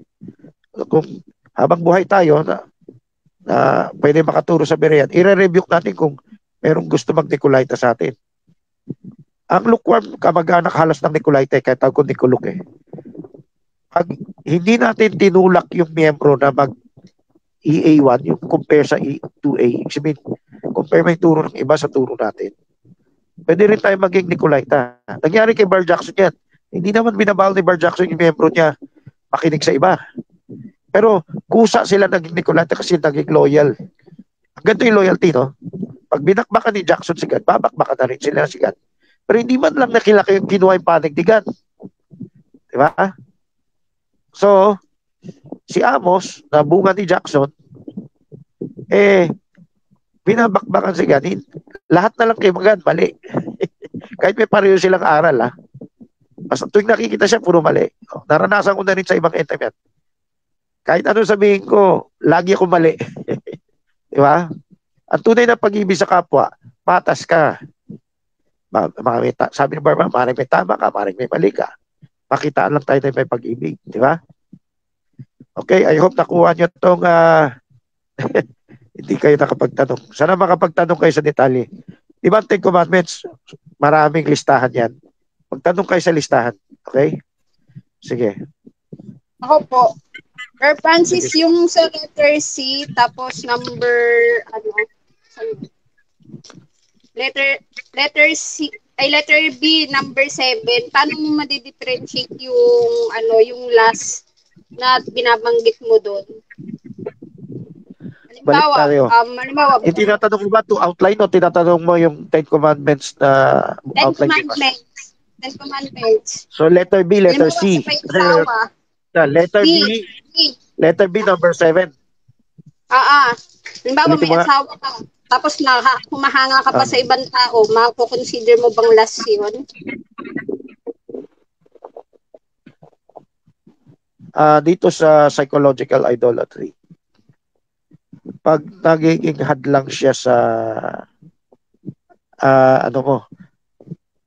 Kung habang buhay tayo na pwede makaturo sa bereyan, i-rebuke natin kung merong gusto mag-Nicolaita sa atin. Ang lukewarm kamag-anak halos ng Nicolaita, kaya tawag ko Nicoluk eh. Pag hindi natin tinulak yung miyembro na mag-EA1, yung compare sa E2A, sabihin, compare mo yung turo ng iba sa turo natin. Pwede rin tayo maging Nicolaita. Nangyari kay Bar Jackson yan. Hindi naman binabawal ni Bar Jackson yung miyembro niya makinig sa iba. Pero kusa sila naging Nicolaita kasi naging loyal. Ganito yung loyalty, no? Pag binakbakan ni Jackson si God, babakbakan na rin sila si God. Pero hindi man lang nakilaki yung kinuha yung panindigan. Diba? So, si Amos, na bunga ni Jackson, binabakbakan si God. Lahat na lang kay God, mali. Kahit may pareho silang aral, ha? Basta tuwing nakikita siya, puro mali. Naranasan ko na rin sa ibang end-time yan. Kahit ano sabihin ko, lagi ako mali. Diba? Ang tunay na pag-ibig sa kapwa, patas ka. Sabi ni Barba, maring may tama ka, maring may mali ka. Pakitaan lang tayo na may pag-ibig. Diba? Okay, I hope nakuha nyo itong hindi kayo nakapagtanong. Sana makapagtanong kayo sa detalye. Diba ang 10 Commandments? Maraming listahan yan. Magtanong kayo sa listahan. Okay? Sige. Ako po. Sir Francis, yung sa letter C, tapos number, letter C, letter B, number 7, paano mo ma-differentiate yung last na binabanggit mo doon? Balik tayo. Halimbawa, tinatanong mo ba to outline o tinatanong mo yung 10 Commandments na outline? 10 Commandments. So letter B, letter C. Letter B number 7. Halimbawa may asawa ka, tapos humahanga ka pa sa ibang tao, mako-consider mo bang last yun? Dito sa psychological idolatry, pag nagiging hadlang siya sa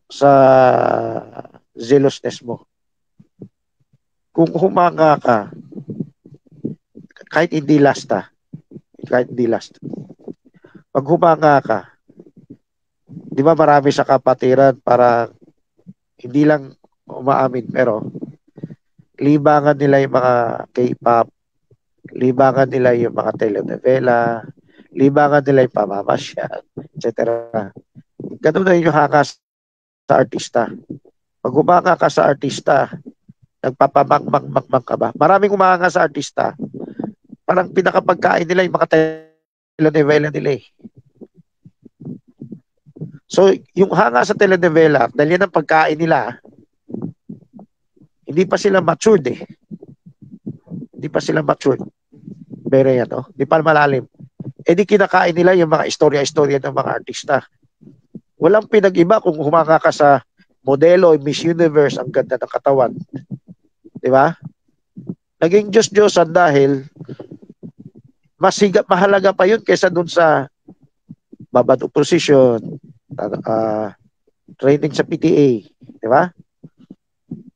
sa zealousness mo, kung humanga ka, kahit hindi last, pag humanga ka, di ba marami sa kapatiran para hindi lang umaamin, pero libangan nila yung mga K-pop, libangan nila yung mga telenovela, libangan nila yung pamamasyal, etc. Ganun na yung hanga sa artista. Pag humanga ka sa artista, nagpapamang ka ba? Maraming humanga sa artista. Parang pinakapagkain nila yung mga telenovela nila eh. So, yung hanga sa telenovela, dahil yan ang pagkain nila, hindi pa sila matured eh. Hindi pa sila matured. Pero yan, no? Hindi pa malalim. Eh di kinakain nila yung mga istorya-istorya ng mga artista. Walang pinag-iba kung humanga ka sa modelo, Miss Universe, ang ganda ng katawan. Di ba? Naging Diyos-Diyosan dahil mahalaga pa yun kaysa dun sa babad opposition, training sa PTA. Di ba?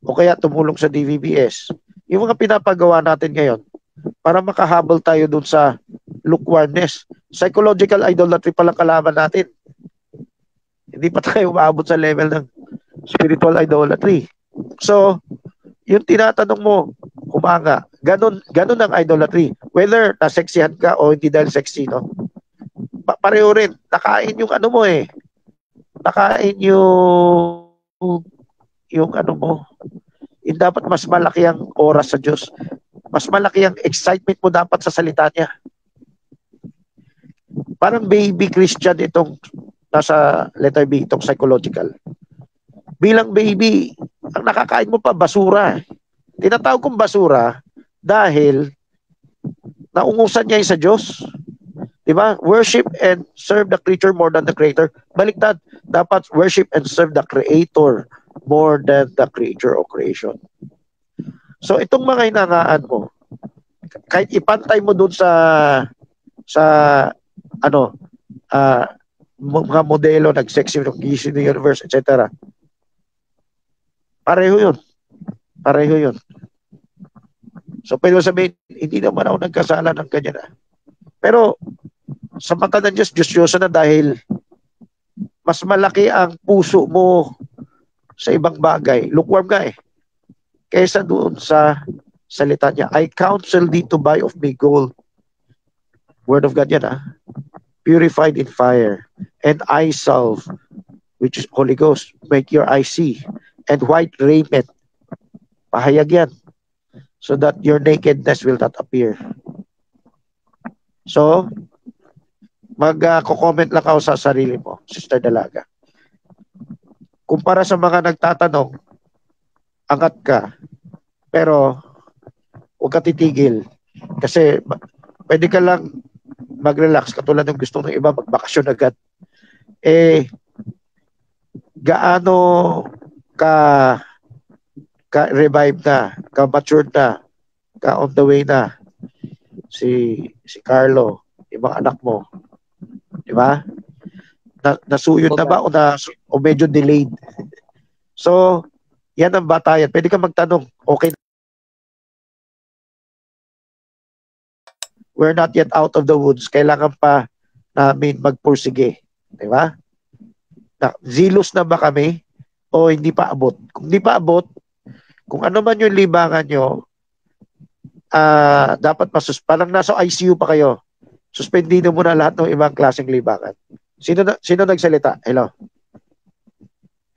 O kaya tumulong sa DVBS. Yung mga pinapagawa natin ngayon, para makahabol tayo dun sa lukewarmness. Psychological idolatry palang kalaban natin. Hindi pa tayo umaabot sa level ng spiritual idolatry. So, yung tinatanong mo, humanga, ganun ang idolatry. Whether naseksihan ka o hindi dahil sexy, no? Pareho rin. Nakain yung ano mo eh. Nakain yung ano mo. Yung dapat mas malaki ang oras sa Diyos. Mas malaki ang excitement mo dapat sa salita niya. Parang baby Christian itong nasa letter B, itong psychological. Bilang baby, ang nakakain mo pa basura. Tinatawag kong basura dahil naungusan niya sa Diyos. Diba? Worship and serve the creature more than the creator. Baliktad, dapat worship and serve the creator more than the creature or creation. So itong mga hinangaan mo, kahit ipantay mo dun sa ano, mga modelo, nag-sexy, nag-issue the universe, etc. Pareho yun. Pareho yun. So pwede sabihin, hindi naman ako nagkasala ng ganyan. Pero sa mata ng Diyos, Diyos na dahil mas malaki ang puso mo sa ibang bagay. Lukewarm ka eh. Kaysa doon sa salita niya. I counsel thee to buy of me gold. Word of God yan purified in fire. And eye salve, which is Holy Ghost. Make your eyes see. And white raiment. Pahayag yan. So that your nakedness will not appear. So, mag-comment lang ako sa sarili mo, Sister Dalaga. Kumpara sa mga nagtatanong, angat ka, pero huwag ka titigil. Kasi pwede ka lang mag-relax, katulad ng gusto ng iba, magbakasyon agad. Eh, gaano ka-revive na, ka-matured na, ka-on the way na, si Carlo, yung mga anak mo. Di ba? Nasuyod na ba o medyo delayed? So, yan ang batayan. Pwede ka magtanong, okay, we're not yet out of the woods. Kailangan pa namin magpursige. Di ba? Zealous na ba kami o hindi pa abot? Kung hindi pa abot, kung ano man yung libangan nyo, dapat parang nasa ICU pa kayo. Suspendido mo na lahat ng ibang klaseng libangan. Sino nagsalita? Hello?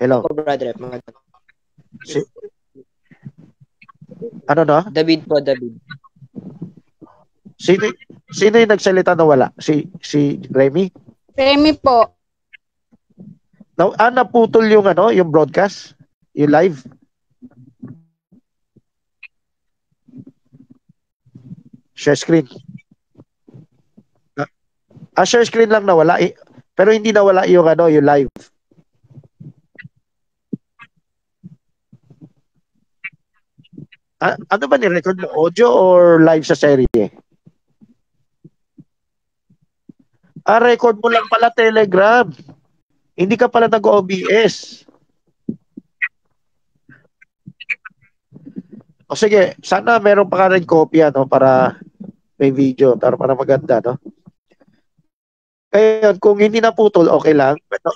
Hello? Po, brother. Ano no? David po, David. Sino yung nagsalita na wala? Si Remy? Remy po. Naputol yung yung broadcast? Yung live? Share screen. Share screen lang nawala. Pero hindi nawala yung yung live. Ano ba ni-record mo? Audio or live sa serye? Record mo lang pala Telegram. Hindi ka pala nag-OBS. O sige, sana meron pa ka rin kopya para may video, para maganda, no? Kaya kung hindi naputol, okay lang. Pero,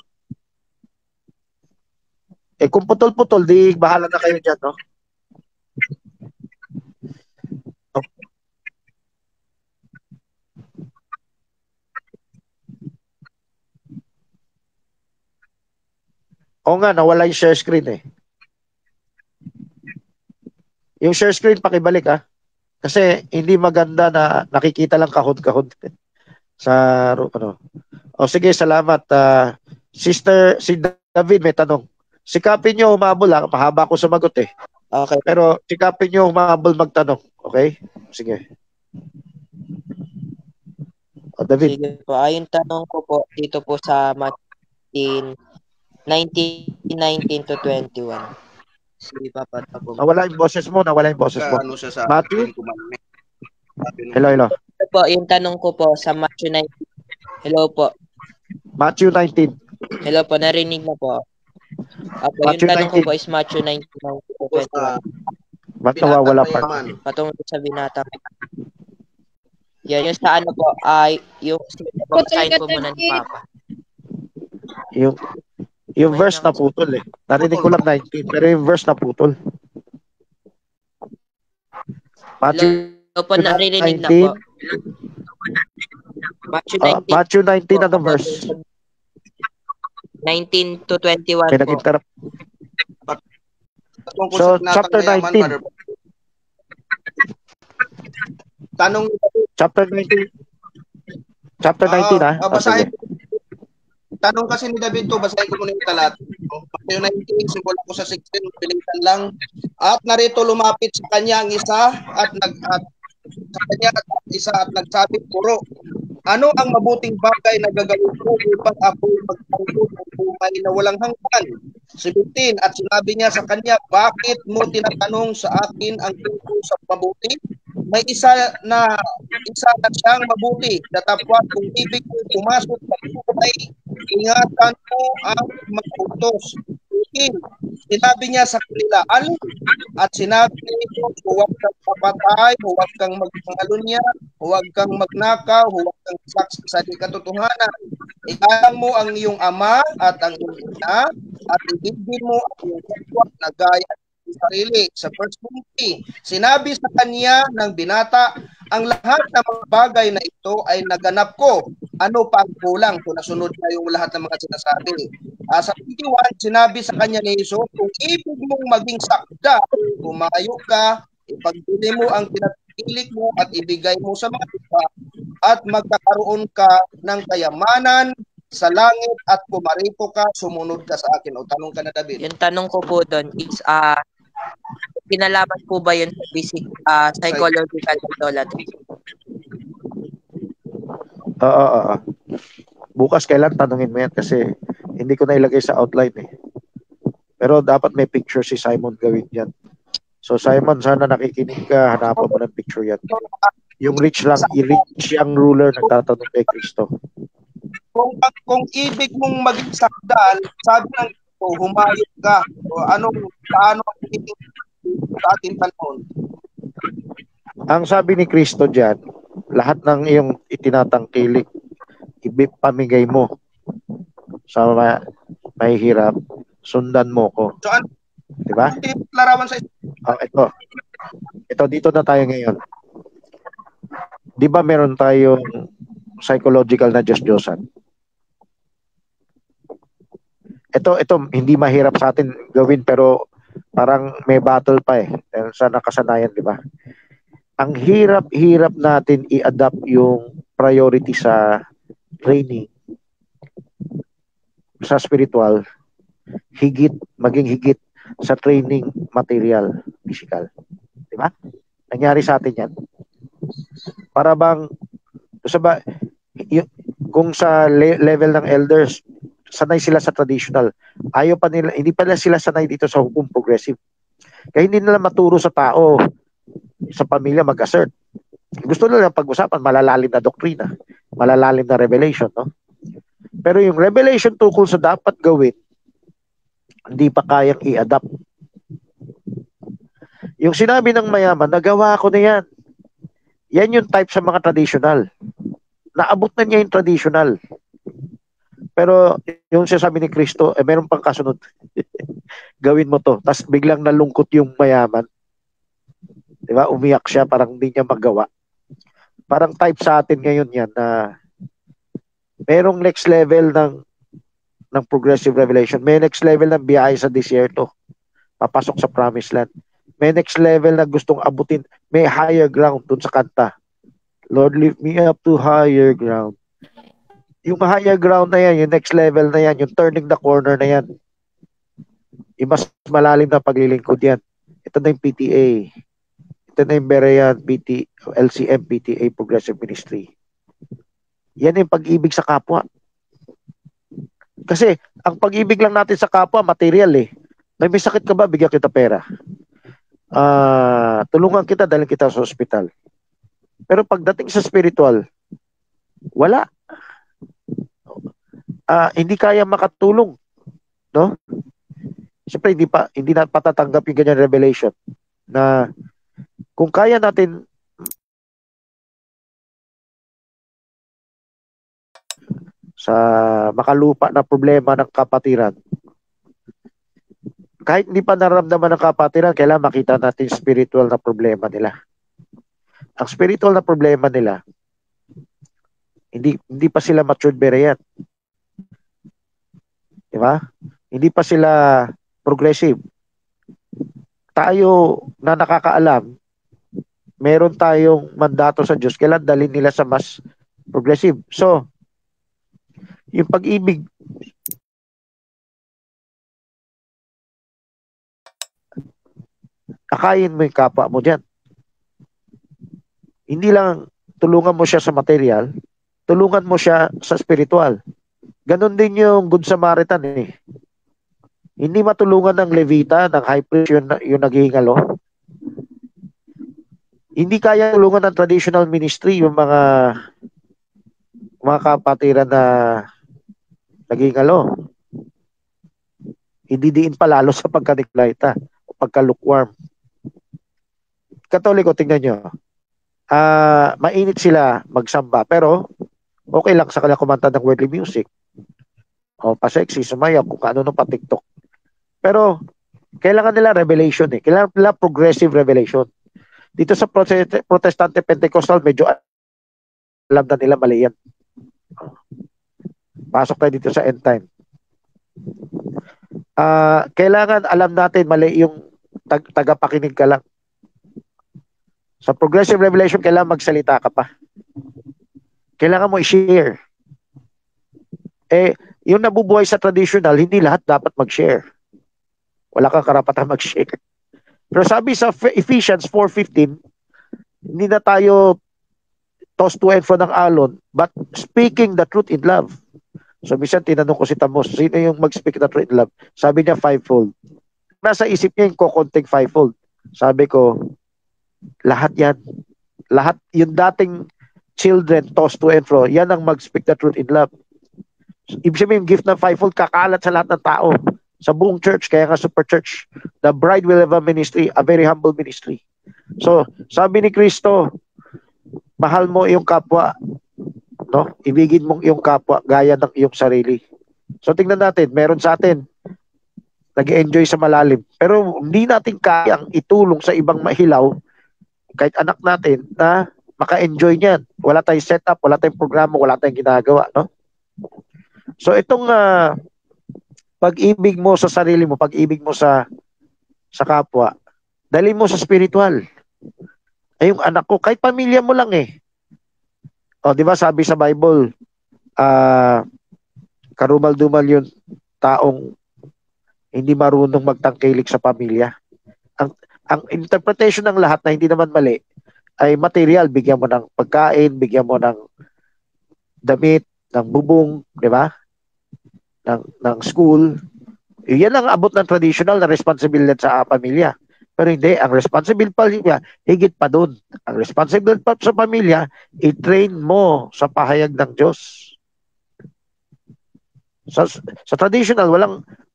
kung putol-putol, di bahala na kayo dyan, no? Oo nga, nawala yung share screen eh. Yung share screen, pakibalik ah. Kasi hindi maganda na nakikita lang kahod-kahod sa ano. O sige, salamat. Sister, si David may tanong. Sikapin nyo humabol ha. Mahaba ko sumagot eh. Okay. Pero sikapin nyo humabol magtanong. Okay? Sige. O David. Sige po. Yung tanong ko po dito po sa Matthew 19 to 21. Sige, Papa. Nawala yung boses mo. Ano siya sa Matthew? Ten Commandments. Hello. Ito po, yung tanong ko po sa Matthew 19. Hello po. Matthew 19. Hello po, narinig na po. Apo, yung Matthew tanong ko 19. po is Matthew 19 to 21. Ba't nawawala pa? Patungkol sa binatang. Yan, yung sa ano po, ay yung babasahin po muna ni Papa. Yung verse na putol eh. Narinig ko lang 19, pero yung verse na putol. Hello po, narinig na po. Matthew 19 na verse. 19 to 21 May po. nag-interrupt. So, chapter 19. Tanong Chapter 19. Chapter 19 ha? basahin. Tanong kasi ni David to, basahin ko muna yung talat. Matthew 19, simula ko sa 16, pilitan lang. At narito lumapit sa kanya ang isa at nagsabi, puro, ano ang mabuting bagay na gagawin ko upang ako'y magtangko ng buhay na walang hanggan? 17, at sinabi niya sa kanya, bakit mo tinatanong sa akin ang tungkol sa mabuti? May isa na siyang mabuti, datapwat kung ibig mo pumasok sa buhay, ingatan mo ang mga utos. Sinabi niya sa kanila, alin? At sinabi nito, huwag kang papatay, huwag kang magpangalunya, huwag kang magnakaw, huwag kang saksi sa di katotohanan. Igalang mo ang iyong ama at ang iyong ina, at ibigin mo ang iyong kapwa na gaya ng sarili. Sa verse 20, sinabi sa kanya ng binata, ang lahat ng mga bagay na ito ay naganap ko. Ano pa ang kulang kung nasunod na yung lahat ng mga sinasabi? Sa 21, sinabi sa kanya ni Jesus, kung ibig mong maging sakda, kumayo ka, ipagbili mo ang pinagpilik mo at ibigay mo sa mga iba, at magkakaroon ka ng kayamanan sa langit at pumarito ka, sumunod ka sa akin. O tanong ka na, David. Yung tanong ko po doon is, pinalaman po ba yun sa basic psychological methodology? Oo. Bukas kailan tanungin mo yan kasi hindi ko na ilagay sa outline eh. Pero dapat may picture si Simon gawin yan. So Simon, sana nakikinig ka, hanapan mo ng picture yan. Yung rich young ruler nagtatanong kay Kristo. Kung ibig mong maging sakdal, sabi ng ito, humayos ka. So, paano ang ibig sa ating panahon? Ang sabi ni Kristo dyan, lahat ng iyong itinatangkilik, pamigay mo sa mahihirap, sundan mo ko. So, ano? Diba? Larawan sa ito dito na tayo ngayon. Di ba meron tayong psychological na Diyos-Diyosan? Ito, hindi mahirap sa atin gawin pero parang may battle pa eh. Sa nakasanayan, di ba? Ang hirap natin i-adapt yung priority sa training sa spiritual, maging higit sa training material, physical. Di ba? Nangyari sa atin yan. Para bang, kung sa level ng elders, sanay sila sa traditional. Hindi pa sila sanay dito sa hukom progressive. Kaya hindi nila maturo sa tao, sa pamilya mag-assert. Gusto nila pag-usapan, malalalim na doktrina, malalalim na revelation, no? Pero yung revelation tungkol sa dapat gawin, hindi pa kayang i-adapt. Yung sinabi ng mayaman, nagawa ko na yan. Yan yung type sa mga traditional. Naabot na niya yung traditional. Pero yung sinasabi ni Kristo, meron pang kasunod. Gawin mo to. Tapos biglang nalungkot yung mayaman. Diba? Umiyak siya, parang hindi niya magawa. Parang type sa atin ngayon yan na merong next level ng ng progressive revelation. May next level ng biyahe sa disyerto. Papasok sa promised land. May next level na gustong abutin. May higher ground dun sa kanta. Lord, lift me up to higher ground. Yung higher ground na yan, yung next level na yan, yung turning the corner na yan, yung mas malalim na paglilingkod yan. Ito na yung PTA. Ito na yung Berean, LCM, PTA, Progressive Ministry. Yan yung pag-ibig sa kapwa. Kasi, ang pag-ibig lang natin sa kapwa, material eh. May sakit ka ba, bigyan kita pera. Tulungan kita, dalhin kita sa ospital. Pero pagdating sa spiritual, wala. Hindi kaya makatulong, no? Siyempre hindi na patatanggap yung ganyan revelation na kung kaya natin sa makalupa na problema ng kapatiran, kahit hindi pa nararamdaman ng kapatiran, kailangan makita natin spiritual na problema nila. Ang spiritual na problema nila, hindi pa sila matured Berean. Diba? Hindi pa sila progressive. Tayo na nakakaalam, meron tayong mandato sa Diyos, kailan dalhin nila sa mas progressive. So, yung pag-ibig, akayin mo yung kapwa mo dyan. Hindi lang tulungan mo siya sa material, tulungan mo siya sa spiritual. Ganon din yung Good Samaritan eh. Hindi matulungan ng Levita, ng high priest yung naghihingalo. Hindi kaya tulungan ng traditional ministry yung mga kapatiran na naghihingalo. Hindi diin palalo sa pagkaniklaita o pagka-lukewarm. Katoliko, tingnan nyo. Mainit sila magsamba, pero okay lang sa kanila kumanta ng worldly music. O pa-sexy, sumayaw, kung ano nung pa-TikTok. Pero, kailangan nila revelation eh. Kailangan nila progressive revelation. Dito sa Protestante Pentecostal, medyo alam na nila mali yan. Pasok tayo dito sa end time. Kailangan alam natin mali yung tagapakinig ka lang. Sa progressive revelation, kailangan magsalita ka pa. Kailangan mo i-share. Yung nabubuhay sa traditional, hindi lahat dapat mag-share. Wala kang karapatan mag-share. Pero sabi sa Ephesians 4:15, hindi na tayo tossed to and fro ng alon, but speaking the truth in love. So, minsan tinanong ko si Tamos, sino yung mag-speak the truth in love? Sabi niya, fivefold. Nasa isip niya yung kukunting fivefold. Sabi ko, lahat yan. Lahat, yung dating children tossed to and fro, yan ang mag-speak the truth in love. Ibig sabihin, yung gift ng fivefold, kakalat sa lahat ng tao. Sa buong church, kaya nga super church. The bride will have a ministry, a very humble ministry. So, sabi ni Kristo, mahal mo yung kapwa, no? Ibigin mong yung kapwa, gaya ng iyong sarili. So, tingnan natin, meron sa atin, nag-enjoy sa malalim. Pero, hindi natin kayang itulong sa ibang mahilaw, kahit anak natin, na maka-enjoy niyan. Wala tayong setup, wala tayong programa, wala tayong ginagawa, no? So itong pag-ibig mo sa sarili mo, pag-ibig mo sa kapwa, dali mo sa spiritual. Yung anak ko, kahit pamilya mo lang eh. O, di ba sabi sa Bible, karumal-dumal yung taong hindi marunong magtangkilik sa pamilya. Ang interpretation ng lahat na hindi naman mali ay material. Bigyan mo ng pagkain, bigyan mo ng damit, ng bubong, di ba? Ng school. Yan ang abot ng traditional na responsibilidad sa pamilya. Pero hindi, ang responsible pa niya, higit pa doon. Ang responsible pa sa pamilya, i-train mo sa pahayag ng Diyos. Sa traditional,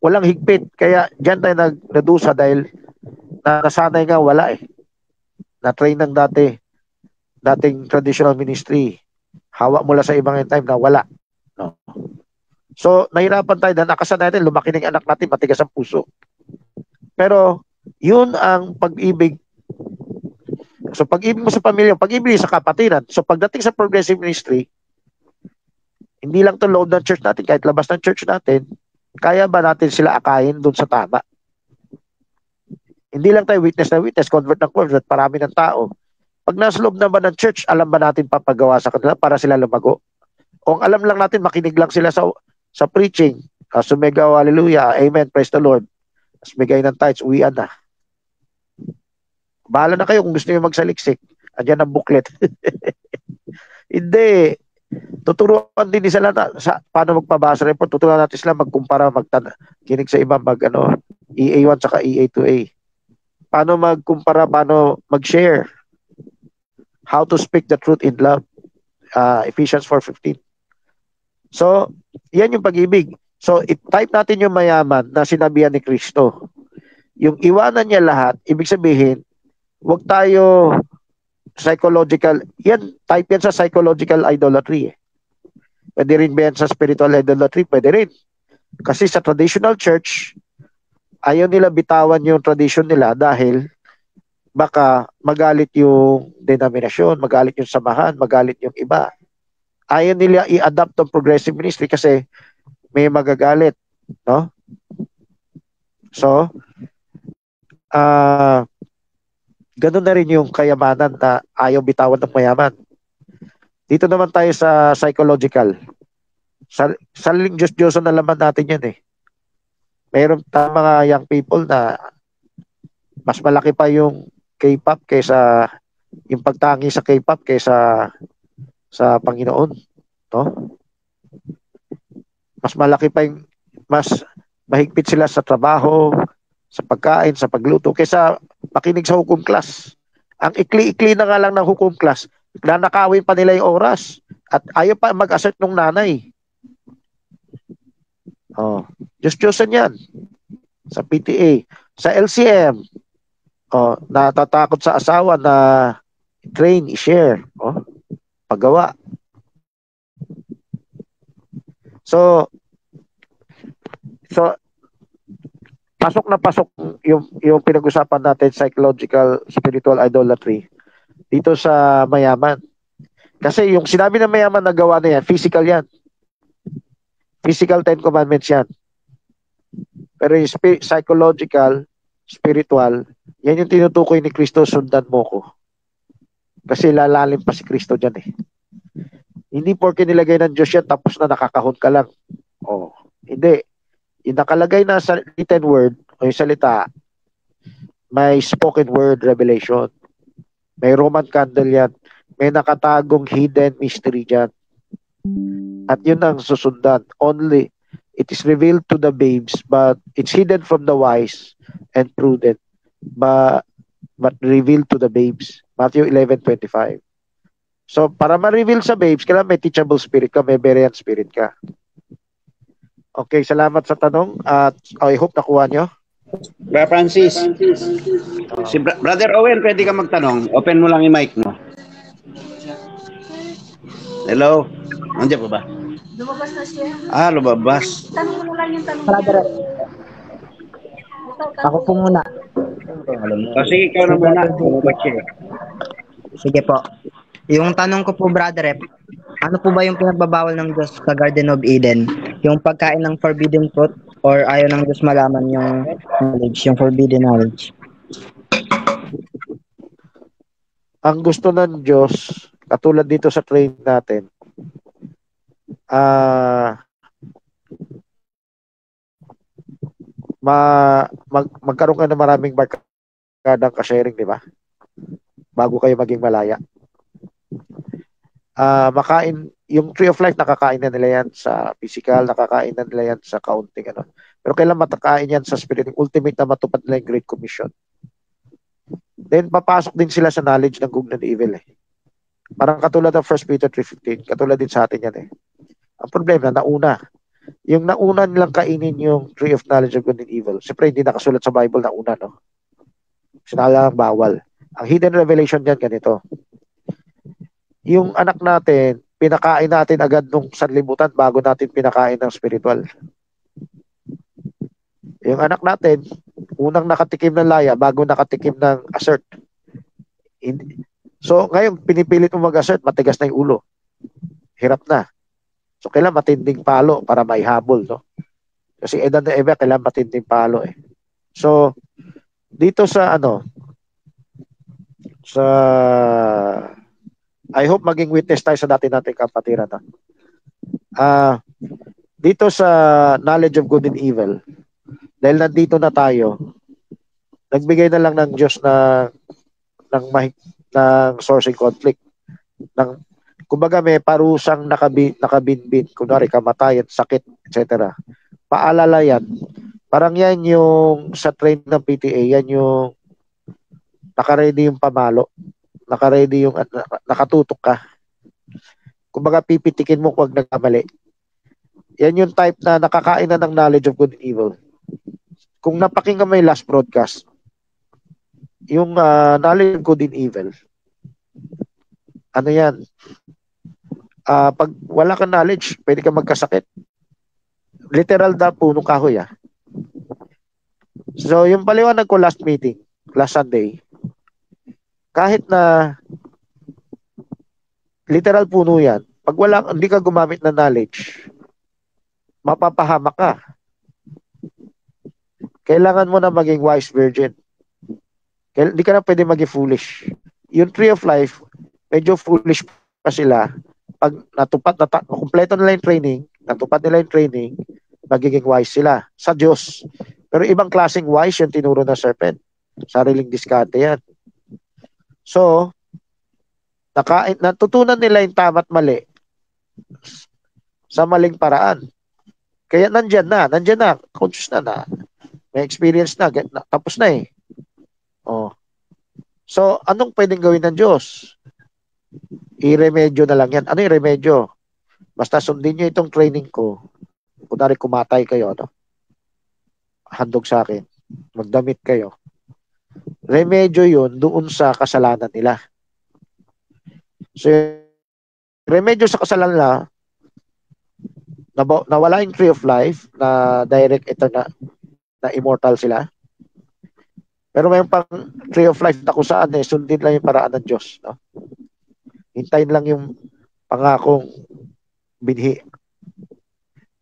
walang higpit. Kaya dyan tayo nadusa dahil nasanay nga wala eh. Na-train ng dating traditional ministry. Hawak mula sa ibang time na wala. No. So, nahirapan tayo na nakasanayan natin, lumaki ng anak natin, matigas ang puso. Pero, yun ang pag-ibig. So, pag-ibig mo sa pamilya, pag-ibig sa kapatiran. So, pagdating sa progressive ministry, hindi lang to load ng church natin, kahit labas ng church natin, Kaya ba natin sila akayin doon sa tama? Hindi lang tayo witness na witness, convert na convert, parami ng tao. Pag nasa loob naman ng church, alam ba natin papagawa sa kanila para sila lumago? O alam lang natin, makinig lang sila sa preaching. Sumigaw, hallelujah, amen, praise the Lord. Sumigay ng tithes, uwian na. Bahala na kayo kung gusto nyo magsaliksik. Andiyan ang booklet. Hindi. Tuturuan din sila sa paano magpabasa report. Tuturuan natin sila magkumpara, kinig sa iba, EA1 saka EA2A. Paano magkumpara, paano mag-share. How to speak the truth in love. Ephesians 4:15. So, yan yung pag-ibig. So, type natin yung mayaman na sinabihan ni Kristo. Yung iwanan niya lahat, ibig sabihin, wag tayo psychological, type yan sa psychological idolatry. Pwede rin ba yan sa spiritual idolatry? Pwede rin. Kasi sa traditional church, ayaw nila bitawan yung tradition nila dahil baka magalit yung denominasyon, magalit yung samahan, magalit yung iba. Ayaw nila i-adapt ang progressive ministry kasi may magagalit. No? So, ganun na rin yung kayamanan na ayaw bitawan ng mayaman. Dito naman tayo sa psychological. Saling Diyos-Diyosan na laman natin yan eh. Mayroon mga young people na mas malaki pa yung K-pop kaysa yung pagtangi sa K-pop kaysa sa Panginoon. No? Mas malaki pa yung, mas mahigpit sila sa trabaho, sa pagkain, sa pagluto, kaysa makinig sa hukom class. Ang ikli-ikli na nga lang ng hukom class, nanakawin pa nila yung oras at ayaw pa mag-assert ng nanay. Diyos-Diyosan yan. Sa PTA. Sa LCM, natatakot sa asawa na train, i-share. Paggawa. So, pasok na pasok yung pinag-usapan natin, psychological, spiritual idolatry dito sa mayaman. Kasi yung sinabi ng mayaman na gawa na yan, physical yan. Physical 10 commandments yan. Pero yung psychological, spiritual, yan yung tinutukoy ni Kristo, sundan mo ko. Kasi lalalim pa si Kristo dyan eh. Hindi porke nilagay ng Diyos yan, tapos na nakakahon ka lang. Hindi. Yung nakalagay na sa written word, o yung salita, may spoken word revelation. May Roman candle yan. May nakatagong hidden mystery dyan. At yun ang susundan. Only, it is revealed to the babes, but it's hidden from the wise and prudent, but revealed to the babes. Matthew 11:25. So, para ma-reveal sa babes, kailangan may teachable spirit ka, may berean spirit ka. Okay, salamat sa tanong. At I hope nakuha nyo. Brother Francis, si Brother Owen, pwede ka magtanong. Open mo lang yung mic mo. Hello? Nandiyan pa ba? Lumabas na siya. Lumabas. Tanong mo na lang yung tanong Brother, ako po muna. Kasi ikaw na muna. Sige po. Yung tanong ko po, Brother Rep, ano po ba yung pinagbabawal ng Diyos sa Garden of Eden? Yung pagkain ng forbidden fruit or ayaw ng Diyos malaman yung knowledge, yung forbidden knowledge? Ang gusto ng Diyos, katulad dito sa train natin, magkaroon ka ng maraming barkadang ka-sharing, di ba? Bago kayo maging malaya. Makain, yung tree of life, nakakain na nila yan sa physical, nakakain na nila yan sa counting, Pero kailan matakain yan sa spirit, ultimate na matupad nila yung Great Commission. Then, papasok din sila sa knowledge ng good and evil eh. Parang katulad ng 1 Peter 3:15, katulad din sa atin yan eh. Ang problema, nauna. Yung nauna nilang kainin yung tree of knowledge of good and evil. Siyempre, hindi nakasulat sa Bible na una, no? Sinalang bawal. Ang hidden revelation yan, ganito. Yung anak natin, pinakain natin agad nung sanlibutan bago natin pinakain ng spiritual. Yung anak natin, unang nakatikim ng laya bago nakatikim ng assert. So, ngayon, pinipilit mo mag-assert, matigas na yung ulo. Hirap na. So, kailangan matinding palo para maihabol, no? Kasi Edan na Eva, kailangan matinding palo eh. So, dito sa I hope maging witness tayo sa nating kapatiran. Dito sa knowledge of good and evil, dahil nandito na tayo, nagbigay na lang ng Diyos ng sourcing conflict. Kumbaga may parusang nakabinbin, kunwari kamatayan, sakit, etc. Paalala yan. Parang yan yung sa train ng PTA, yan yung nakaready yung pamalo. Nakaready yung nakatutok ka. Kumbaga pipitikin mo kung nagkamali. Yan yung type na nakakain na ng knowledge of good and evil. Kung napakinggan mo yung last broadcast, yung knowledge of good and evil, ano yan? Pag wala kang knowledge, pwede ka magkasakit. Literal na punong kahoy. So, yung paliwanag ko last Sunday, kahit na literal puno yan, pag hindi ka gumamit ng knowledge, mapapahamak ka. Kailangan mo na maging wise virgin. Hindi ka na pwede maging foolish. Yung tree of life, medyo foolish pa sila. Pag kumpleto nila yung training, natupad nila yung training, magiging wise sila sa Diyos. Pero ibang klaseng wise yung tinuro ng serpent. Sariling diskarte yan. So, natutunan nila yung tama at mali sa maling paraan. Kaya nandyan na, conscious na, may experience na, tapos na eh. So, anong pwedeng gawin ng Diyos? I-remedyo na lang yan. Ano yung remedyo? Basta sundin nyo itong training ko. Kunwari kumatay kayo, handog sa akin. Magdamit kayo. Remedyo yun doon sa kasalanan nila. So, remedyo sa kasalanan nila, nawala yung tree of life, na direct ito na immortal sila. Pero may pang tree of life na kung saan sundin lang yung paraan ng Diyos. Hintayin lang yung pangakong binhi.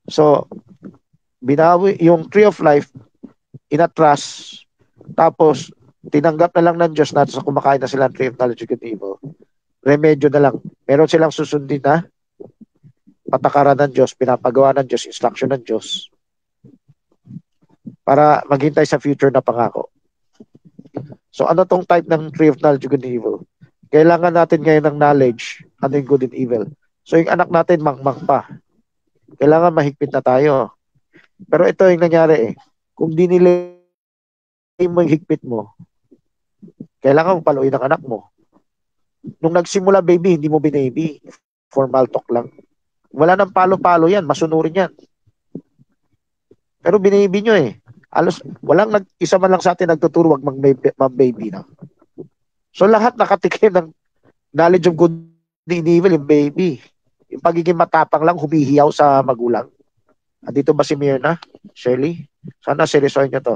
So, binawi yung tree of life, inatras, tapos tinanggap na lang ng Diyos na sa kumakain na sila ng tree of knowledge of good and evil. Remedyo na lang. Meron silang susundin na patakaran ng Diyos, pinapagawa ng Diyos, instruction ng Diyos para maghintay sa future na pangako. So, ano tong type ng tree of knowledge of good and evil? Kailangan natin ngayon ng knowledge, ano yung good and evil. So, yung anak natin, mangmang pa. Kailangan mahigpit na tayo. Pero ito yung nangyari Kung dinilay mo yung higpit mo, kailangan mong paluin ang anak mo. Nung nagsimula, baby, hindi mo binaby. Formal talk lang. Wala nang palo-palo yan. Masunurin yan. Pero binaby nyo Alos, isa man lang sa atin nagtuturo, wag mag-baby na. So lahat nakatikim ng knowledge of good and evil, yung baby. Yung pagiging matapang lang, humihiyaw sa magulang. Dito ba si Mirna? Shirley? Sana seryosohin nyo to.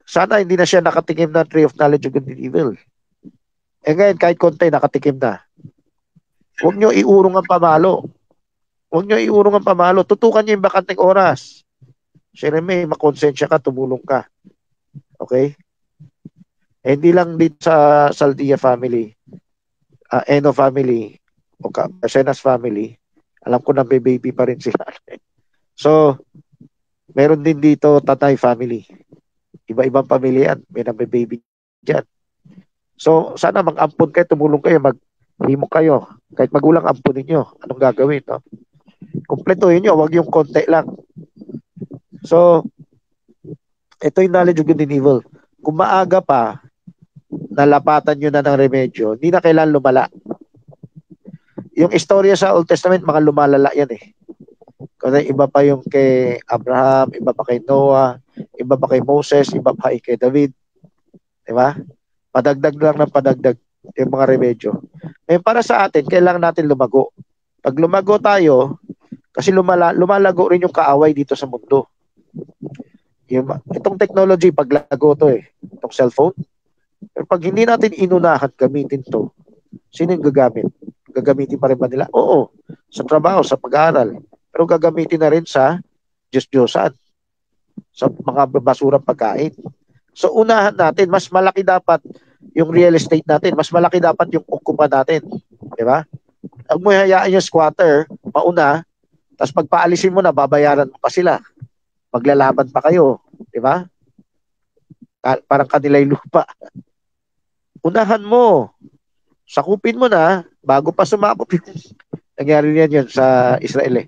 Sana hindi na siya nakatikim ng tree of knowledge of good and evil. Ngayon, kahit konti, nakatikim na. Huwag nyo iurong ang pamalo. Huwag nyo iurong ang pamalo. Tutukan nyo yung bakanting oras. Siyempre, may makonsensya ka, tumulong ka. Okay? Hindi lang dito sa Saldia family, Eno family, o Persenas family, alam ko na may baby pa rin sila. So, meron din dito Tatay family. Iba-ibang pamilya yan. May baby dyan. So, sana mag-ampon kayo, tumulong kayo, maghimo kayo. Kahit magulang ampunin nyo, anong gagawin, no? Kompletuhin nyo, wag yung konti lang. So, ito yung knowledge of good and evil. Kung maaga pa, nalapatan nyo na ng remedyo, hindi na kailangan lumala. Yung istorya sa Old Testament, mga lumalala yan Kasi iba pa yung kay Abraham, iba pa kay Noah, iba pa kay Moses, iba pa kay David. Diba? Padagdag lang ng padagdag yung mga remedyo. Ngayon, para sa atin, kailangan natin lumago. Pag lumago tayo, kasi lumalago rin yung kaaway dito sa mundo. Itong technology, paglago to itong cellphone. Pero pag hindi natin inunahan, gamitin to, sino yung gagamit? Gagamitin pa rin ba nila? Oo. Sa trabaho, sa pag-aaral. Pero gagamitin na rin sa Diyos-Diyosan sa mga basurang pagkain. So unahan natin, mas malaki dapat yung real estate natin, mas malaki dapat yung okupa natin. Di ba? Huwag mo hayaan yung squatter, mauna, tapos pagpaalisin mo na, babayaran mo pa sila. Maglalaban pa kayo. Di ba? Parang kanila'y lupa. Unahan mo. Sakupin mo na, bago pa sumakop yung nangyari yan sa Israel eh.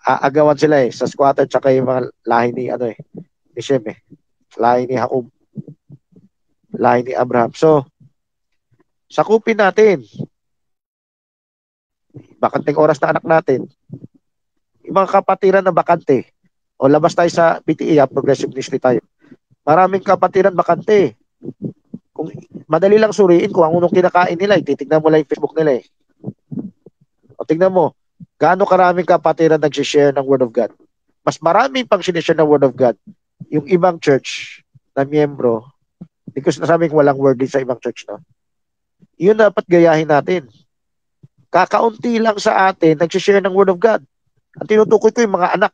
Aagawan sila sa squatter tsaka yung mga lahi ni ni Shem lahi ni Jacob, lahi ni Abraham. So sakupin natin bakanting oras na anak natin, yung mga kapatiran na bakante, o labas tayo sa PTE, progressive ministry tayo, maraming kapatiran bakante. Kung madali lang suriin kung anong kinakain nila, titignan mo lang yung Facebook nila o tignan mo gaano karaming kapatiran nag-share ng Word of God. Mas maraming pang sinishare ng Word of God yung ibang church na miyembro. Hindi ko sinasabing walang word din sa ibang church, no? Yun dapat gayahin natin. Kakaunti lang sa atin nag-share ng Word of God. Ang tinutukoy ko yung mga anak,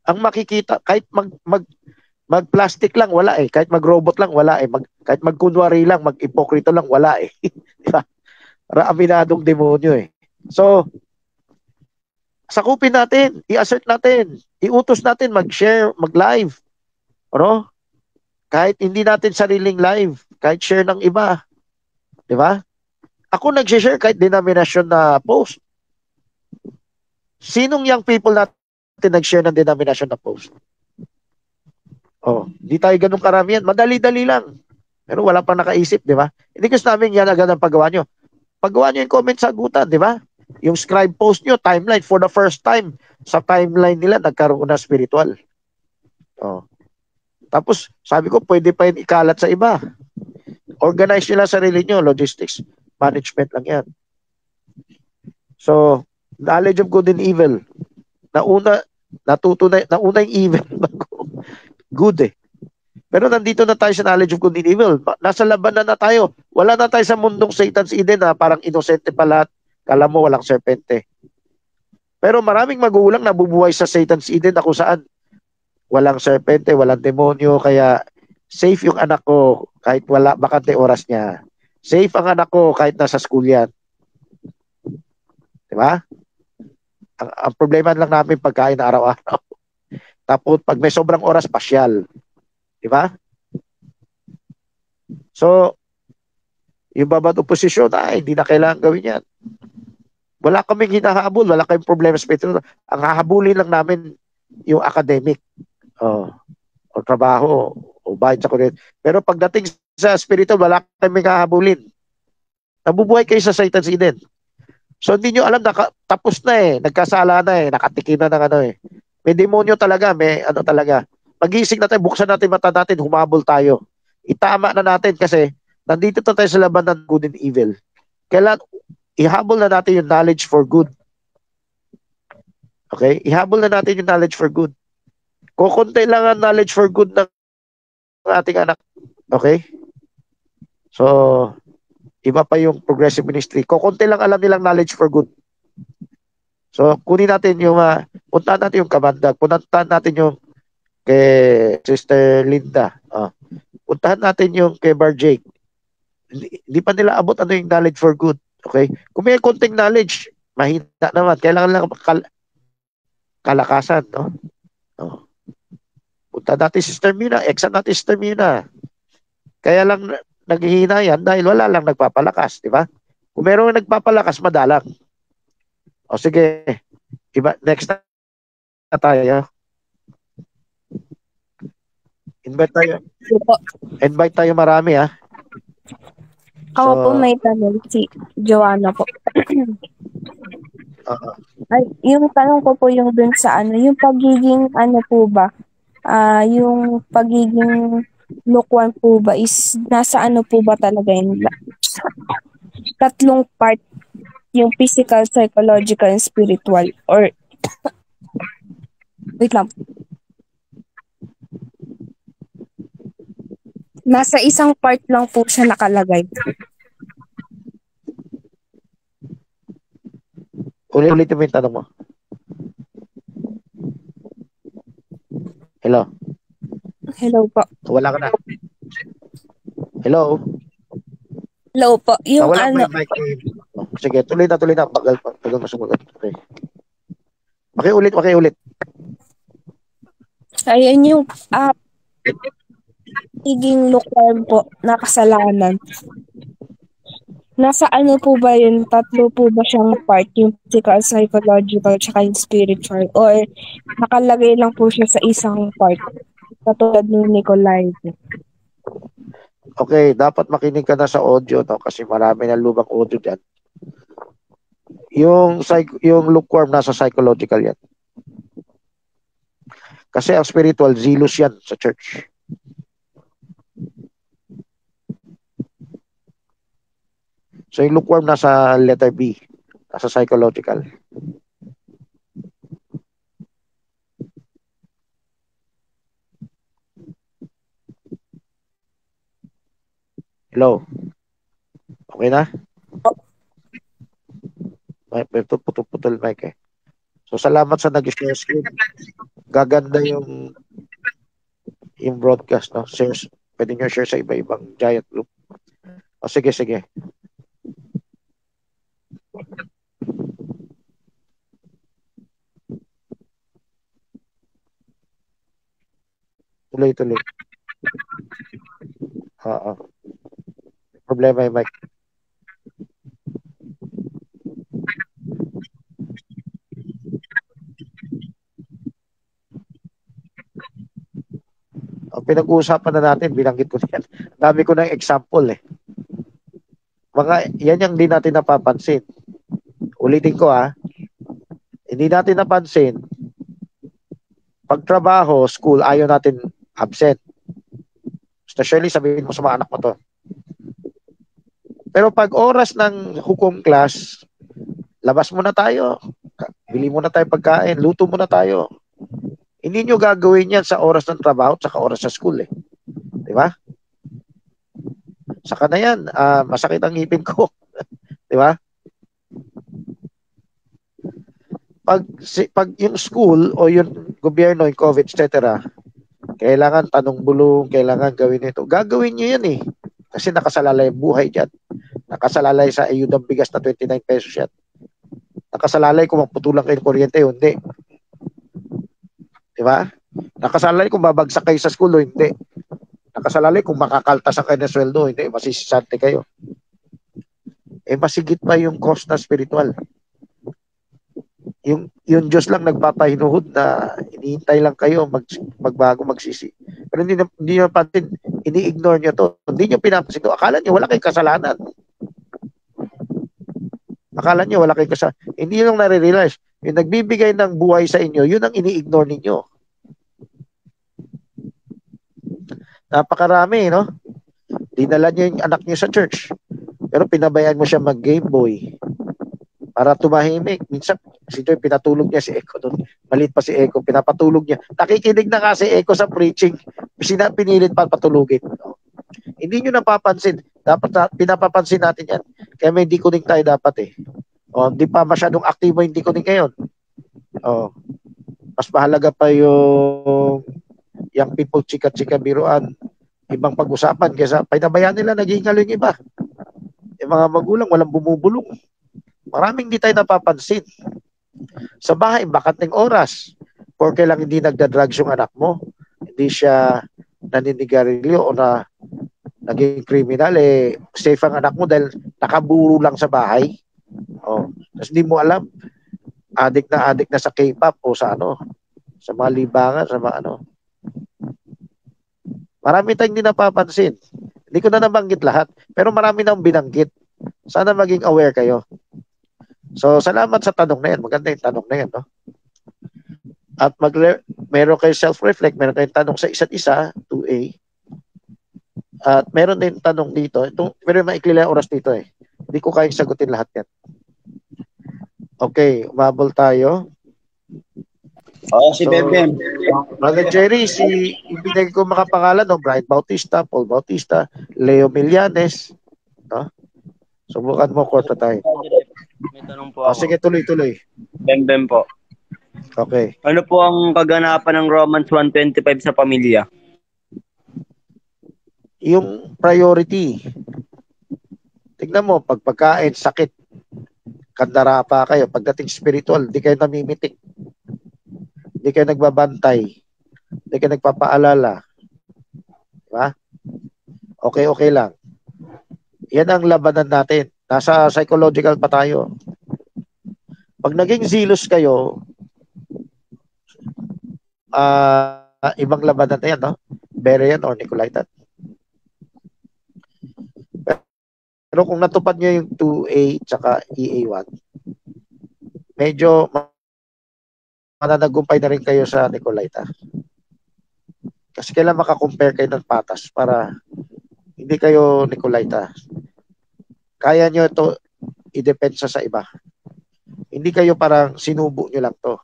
Ang makikita, kahit mag-plastic lang, wala eh. Kahit mag-robot lang, wala eh. Kahit mag-kunwari lang, mag-ipokrito lang, wala eh. Diba? Aminadong demonyo eh. So, sakupin natin, i-assert natin, iutos natin, mag-share, mag-live. Ano? Kahit hindi natin sariling live, kahit share ng iba. Di ba? Ako nag-share kahit denomination na post. Sinong young people natin nag-share ng denomination na post? Di tayo ganun karamihan. Madali-dali lang. Pero wala pa nakaisip, di ba? Hindi kasi namin yan agad ang paggawa nyo. Paggawa nyo yung comment sa agutan, di ba? Yung scribe post nyo, timeline, for the first time, sa timeline nila, nagkaroon na spiritual. Tapos, sabi ko, pwede pa yun ikalat sa iba. Organize nila sarili nyo, logistics, management lang yan. So, knowledge of good and evil. Nauna yung evil. Good eh. Pero nandito na tayo sa knowledge of good and evil. Nasa labanan na tayo. Wala na tayo sa mundong Satan's Eden na parang inosente pa lahat. Kala mo walang serpente. Pero maraming magulang nabubuhay sa Satan's Eden na kung saan walang serpente, walang demonyo, kaya safe yung anak ko kahit wala bakante oras niya. Safe ang anak ko kahit nasa school yan. Diba? Ang problema lang namin pagkain na araw-araw. Tapos pag may sobrang oras, pasyal. Diba? So, yung babad oposisyon, hindi na kailangan gawin yan. Wala kaming hinahabol, wala kaming problema sa spiritual. Ang hahabulin lang namin yung academic, o trabaho, o bayad sa kuryente. Pero pagdating sa spiritual, wala kaming hahabulin. Nabubuhay kayo sa Satan's Eden. So hindi nyo alam, tapos na eh, nagkasala na eh, nakatikin na ng May demonyo talaga, may talaga. Pag-iisig natin, buksan natin mata natin, humabol tayo. Itama na natin kasi nandito na tayo sa laban ng good and evil. Kailan ihabol na natin yung knowledge for good. Okay? Ihabol na natin yung knowledge for good. Kukunti lang ang knowledge for good ng ating anak. Okay? So, iba pa yung progressive ministry. Kukunti lang alam nilang knowledge for good. So, kunin natin yung, puntahan natin yung kamandag. Puntahan natin yung kay Sister Linda. Puntahan natin yung kay Bar Jake. Hindi pa nila abot yung knowledge for good. Okay? Kung may konting knowledge, mahina naman. Kailangan lang kalakasan, no? Punta natin Sister Mina, exam natin Sister Mina. Kaya lang naghihina yan dahil wala lang nagpapalakas, di ba? Kung meron nagpapalakas, madalang. O sige, iba, next na tayo. Invite tayo marami, ha? Ako po may tanong, si Joanna po. Ay, yung tanong ko po yung dun sa yung pagiging po ba, yung pagiging lukewarm po ba is nasa po ba talaga yun? Tatlong part, yung physical, psychological, and spiritual, or wait lang. Nasa isang part lang po siya nakalagay. Ulit mo yung tanong mo. Hello? Hello po. Wala ka na. Hello? Hello po. Yung Wala ano, may mic. Sige, tuloy na. Tagal mo sumagot. Okay. Pakiulit. ayun yung pagiging lukewarm po na kasalanan. Nasa ano po ba yun? Tatlo po ba siyang part? Yung physical, psychological, tsaka yung spiritual? Or nakalagay lang po siya sa isang part? Katulad ng Nicolai. Okay, dapat makinig ka na sa audio, no? Kasi marami na lumang audio dyan. Yung lukewarm nasa psychological yan. Kasi ang spiritual, zealous yan sa church. So yung lukewarm nasa letter B, nasa psychological. Hello? Okay na? May putol mic eh. So salamat sa nag-share screen. Gaganda yung broadcast, no? Share, pwede nyo share sa iba-ibang giant group. O sige. Tuloy. Oo. Problema yung mic. Pinag-uusapan na natin, binanggit ko yan. Dami ko ng example eh. Yan yung hindi natin napapansin. Ulitin ko hindi natin napansin, pagtrabaho, school, ayaw natin absent. Especially sabihin mo sa mga anak mo to. Pero pag oras ng hukom class, labas muna tayo. Bili muna tayo pagkain, luto muna tayo. Hindi nyo gagawin yan sa oras ng trabaho at saka oras sa school eh. Di ba? Saka na yan, masakit ang ngipin ko. Di ba? Pag yung school o yung gobyerno, yung COVID, etc., kailangan tanong bulong, kailangan gawin ito. Gagawin nyo yan eh. Kasi nakasalalay buhay dyan. Nakasalalay sa ayudang bigas na 29 pesos yan. Nakasalalay kung maputulang kayo ng kuryente, hindi. Diba? Nakasalalay kung babagsak kayo sa school o hindi. Nakasalalay kung makakaltas kayo ng sweldo, hindi. Masisisante kayo. Masigit pa yung cost na spiritual. Yung Diyos lang nagpapahinuhod na iniintay lang kayo magbago, magsisi. Pero hindi nyo patin, ini-ignore nyo to. Hindi nyo pinapansin to. Akala nyo wala kayong kasalanan. Akala nyo wala kayong kasalanan. Hindi nyo lang nare-realize. Yung nagbibigay ng buhay sa inyo, yun ang ini-ignore ninyo. Napakarami, no? Dinala nyo yung anak nyo sa church. Pero pinabayaan mo siya mag-Game Boy para tumahimik. Minsan, si Joy, pinatulog niya si Eko doon. Malit pa si Eko, pinapatulog niya. Nakikinig na kasi Eko sa preaching. Pinilit pa patulugin. No? Hindi nyo napapansin. Dapat pinapapansin natin yan. Kaya may decoding tayo dapat eh. Hindi pa masyadong aktibo yung decoding ngayon. Mas mahalaga pa yung young people chika-chika biruan. Ibang pag-usapan kaysa pinabayaan nila naging yung iba. Yung mga magulang walang bumubulong. Maraming hindi tayo napapansin. Sa bahay, bakat ng oras. Porque lang hindi nagda-drugs yung anak mo. Hindi siya naninigarilyo o naging criminal. Safe ang anak mo dahil nakaburo lang sa bahay. Tapos hindi mo alam. Adik na sa K-pop o sa sa mga libangan, sa mga Marami tayong hindi napapansin. Hindi ko na nabanggit lahat. Pero marami nang binanggit. Sana maging aware kayo. So, salamat sa tanong na yan. Maganda yung tanong na yan, no? At meron kayo self-reflect, meron kayong tanong sa isa't isa, 2A. At meron din tanong dito. Pero maikli lang oras dito eh. Hindi ko kayang sagutin lahat yan. Okay, umabol tayo. Si Bebem. Brother Jerry, ibigay ko makapangalan, no? Brian Bautista, Paul Bautista, Leo Millanes. No? Subukan mo, quarter tayo. May tanong po ako. Sige, tuloy. Bem po. Okay. Ano po ang kaganapan ng Romans 1:25 sa pamilya? Yung priority. Tignan mo, pag pagkain, sakit, kandara pa kayo. Pagdating spiritual, di kayo namimitik. Di kayo nagbabantay. Di kayo nagpapaalala. Diba? Okay lang. Yan ang labanan natin. Nasa psychological pa tayo. Pag naging zealous kayo, ibang labanan na yan, no? Berean or Nicolaitan. Pero kung natupad nyo yung 2A tsaka EA1, medyo mananagumpay na rin kayo sa Nicolaita. Kasi kailan makakompare kayo ng patas para hindi kayo Nicolaita. Kaya nyo ito i-depensa sa iba. Hindi kayo parang sinubo nyo lang to.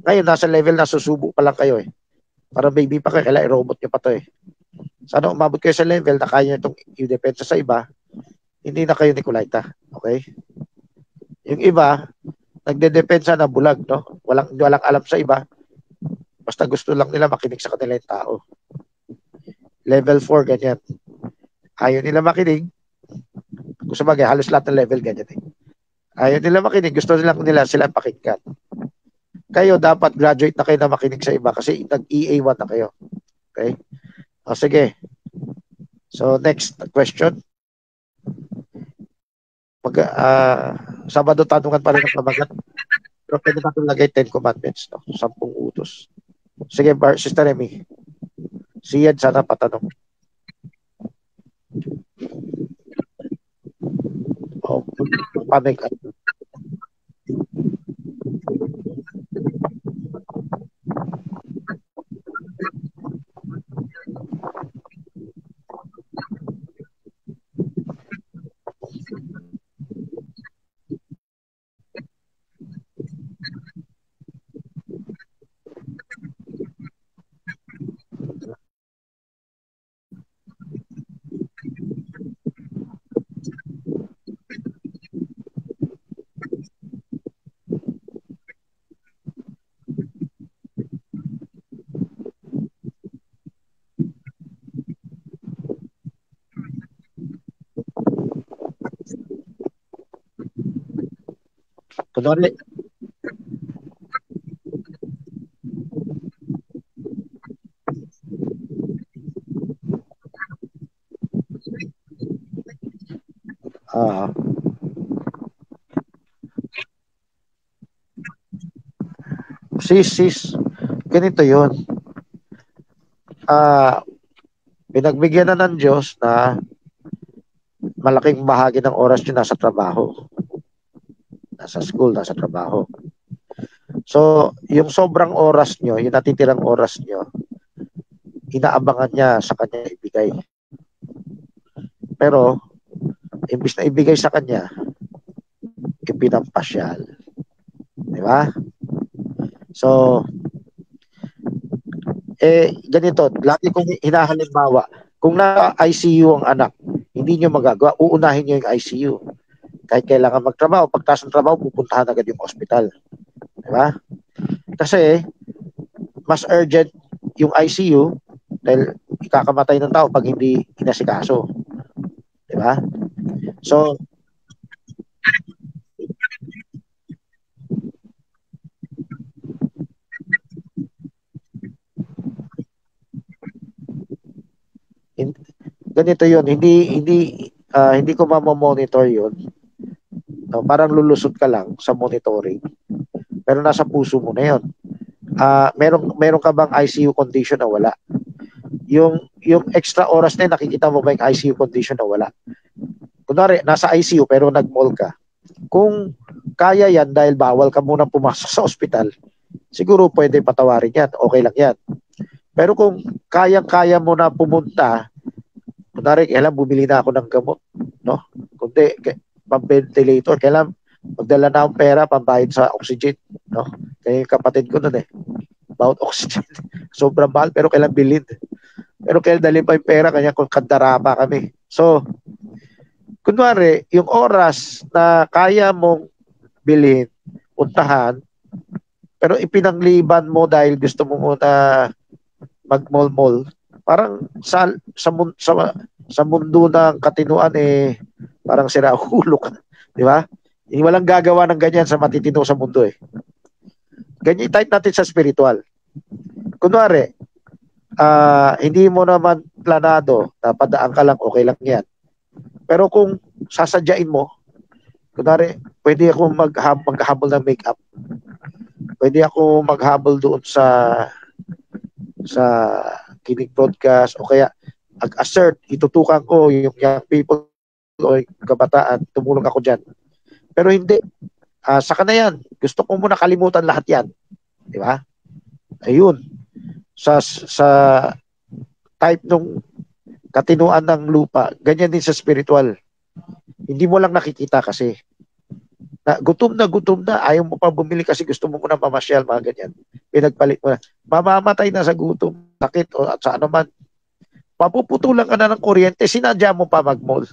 Ngayon, nasa level na susubo pa lang kayo eh. Parang baby pa kayo, kailangan i-robot nyo pa to eh. Sana umabot kayo sa level na kaya nyo itong i-depensa sa iba, hindi na kayo Nicolaita. Okay? Yung iba, nagdedepensa na bulag, no? Walang alam sa iba. Basta gusto lang nila makinig sa kanila yung tao. Level 4, ganyan. Ayaw nila makinig. Kung sabagay, halos lahat ng level ganyan eh. Ayaw nila makinig. Gusto nila sila pakinggan. Kayo, dapat graduate na kayo na makinig sa iba kasi nag-EA1 na kayo. Okay? O, sige. So, next question. Sabado tanungan pa rin ang pamagat. Pero pwede natin lagay 10 commandments, no? 10 utos. Sige, Sister Remy. Si Ed sana patanong. Pamig. Kunwari, sis, ganito yun. Pinagbigyan na ng Diyos na malaking bahagi ng oras nyo nasa trabaho. Nasa school, nasa trabaho. So, yung sobrang oras nyo, yung natitirang oras nyo, inaabangan niya sa kanya ibigay. Pero, imbis na ibigay sa kanya, ipinampasyal. Di ba? So, ganito, lagi kong hinahalimbawa, kung na-ICU ang anak, hindi nyo magagawa, uunahin nyo yung ICU. Kahit kailangan magtrabaho, pagtas ng trabaho, pupuntahan agad yung hospital. Diba? Kasi, mas urgent yung ICU dahil ikakamatay ng tao pag hindi inasikaso. Diba? So, ganito yun, hindi ko mamomonitor yun. No, parang lulusot ka lang sa monitoring. Pero nasa puso mo na yun. Meron ka bang ICU condition na wala? Yung extra oras na yun, nakikita mo ba yung ICU condition na wala? Kunwari, nasa ICU pero nag-mall ka. Kung kaya yan dahil bawal ka munang pumasok sa ospital, siguro pwede patawarin yan. Okay lang yan. Pero kung kaya mo na pumunta, kunwari, kailan bumili na ako ng gamot, no? Kundi, pang-ventilator, kailan magdala na akong pera pambayad sa oxygen, no? Kaya yung kapatid ko nun about oxygen. Sobrang mahal, pero kailan bilhin. Pero kailan dali pa yung pera, kanya kung kandara pa kami. So, kunwari, yung oras na kaya mong bilhin, puntahan, pero ipinagliban mo dahil gusto mo muna magmol-mol. Parang sa mundo ng katinuan parang siraulo ka, di ba? Walang gagawa ng ganyan sa matitino sa mundo Ganyan type natin sa spiritual. Kunwari, hindi mo naman planado, napadaan ka lang, okay lang yan. Pero kung sasadyain mo, kunwari, pwede ako maghabol ng makeup. Pwede ako maghabol doon sa kinig broadcast o kaya assert, itutukan ko yung young people o yung kabataan, tumulong ako dyan. Pero hindi. Saka na yan. Gusto ko muna kalimutan lahat yan. Di ba? Ayun. Sa type ng katinuan ng lupa, ganyan din sa spiritual. Hindi mo lang nakikita kasi. Gutom na, ayaw mo pa bumili kasi gusto mo muna pamasyal, mga ganyan. Pinagpalit mo na. Mamamatay na sa gutom, sakit o at sa ano man. Papuputulan ka na ng kuryente, sinadya mo pa mag-mall.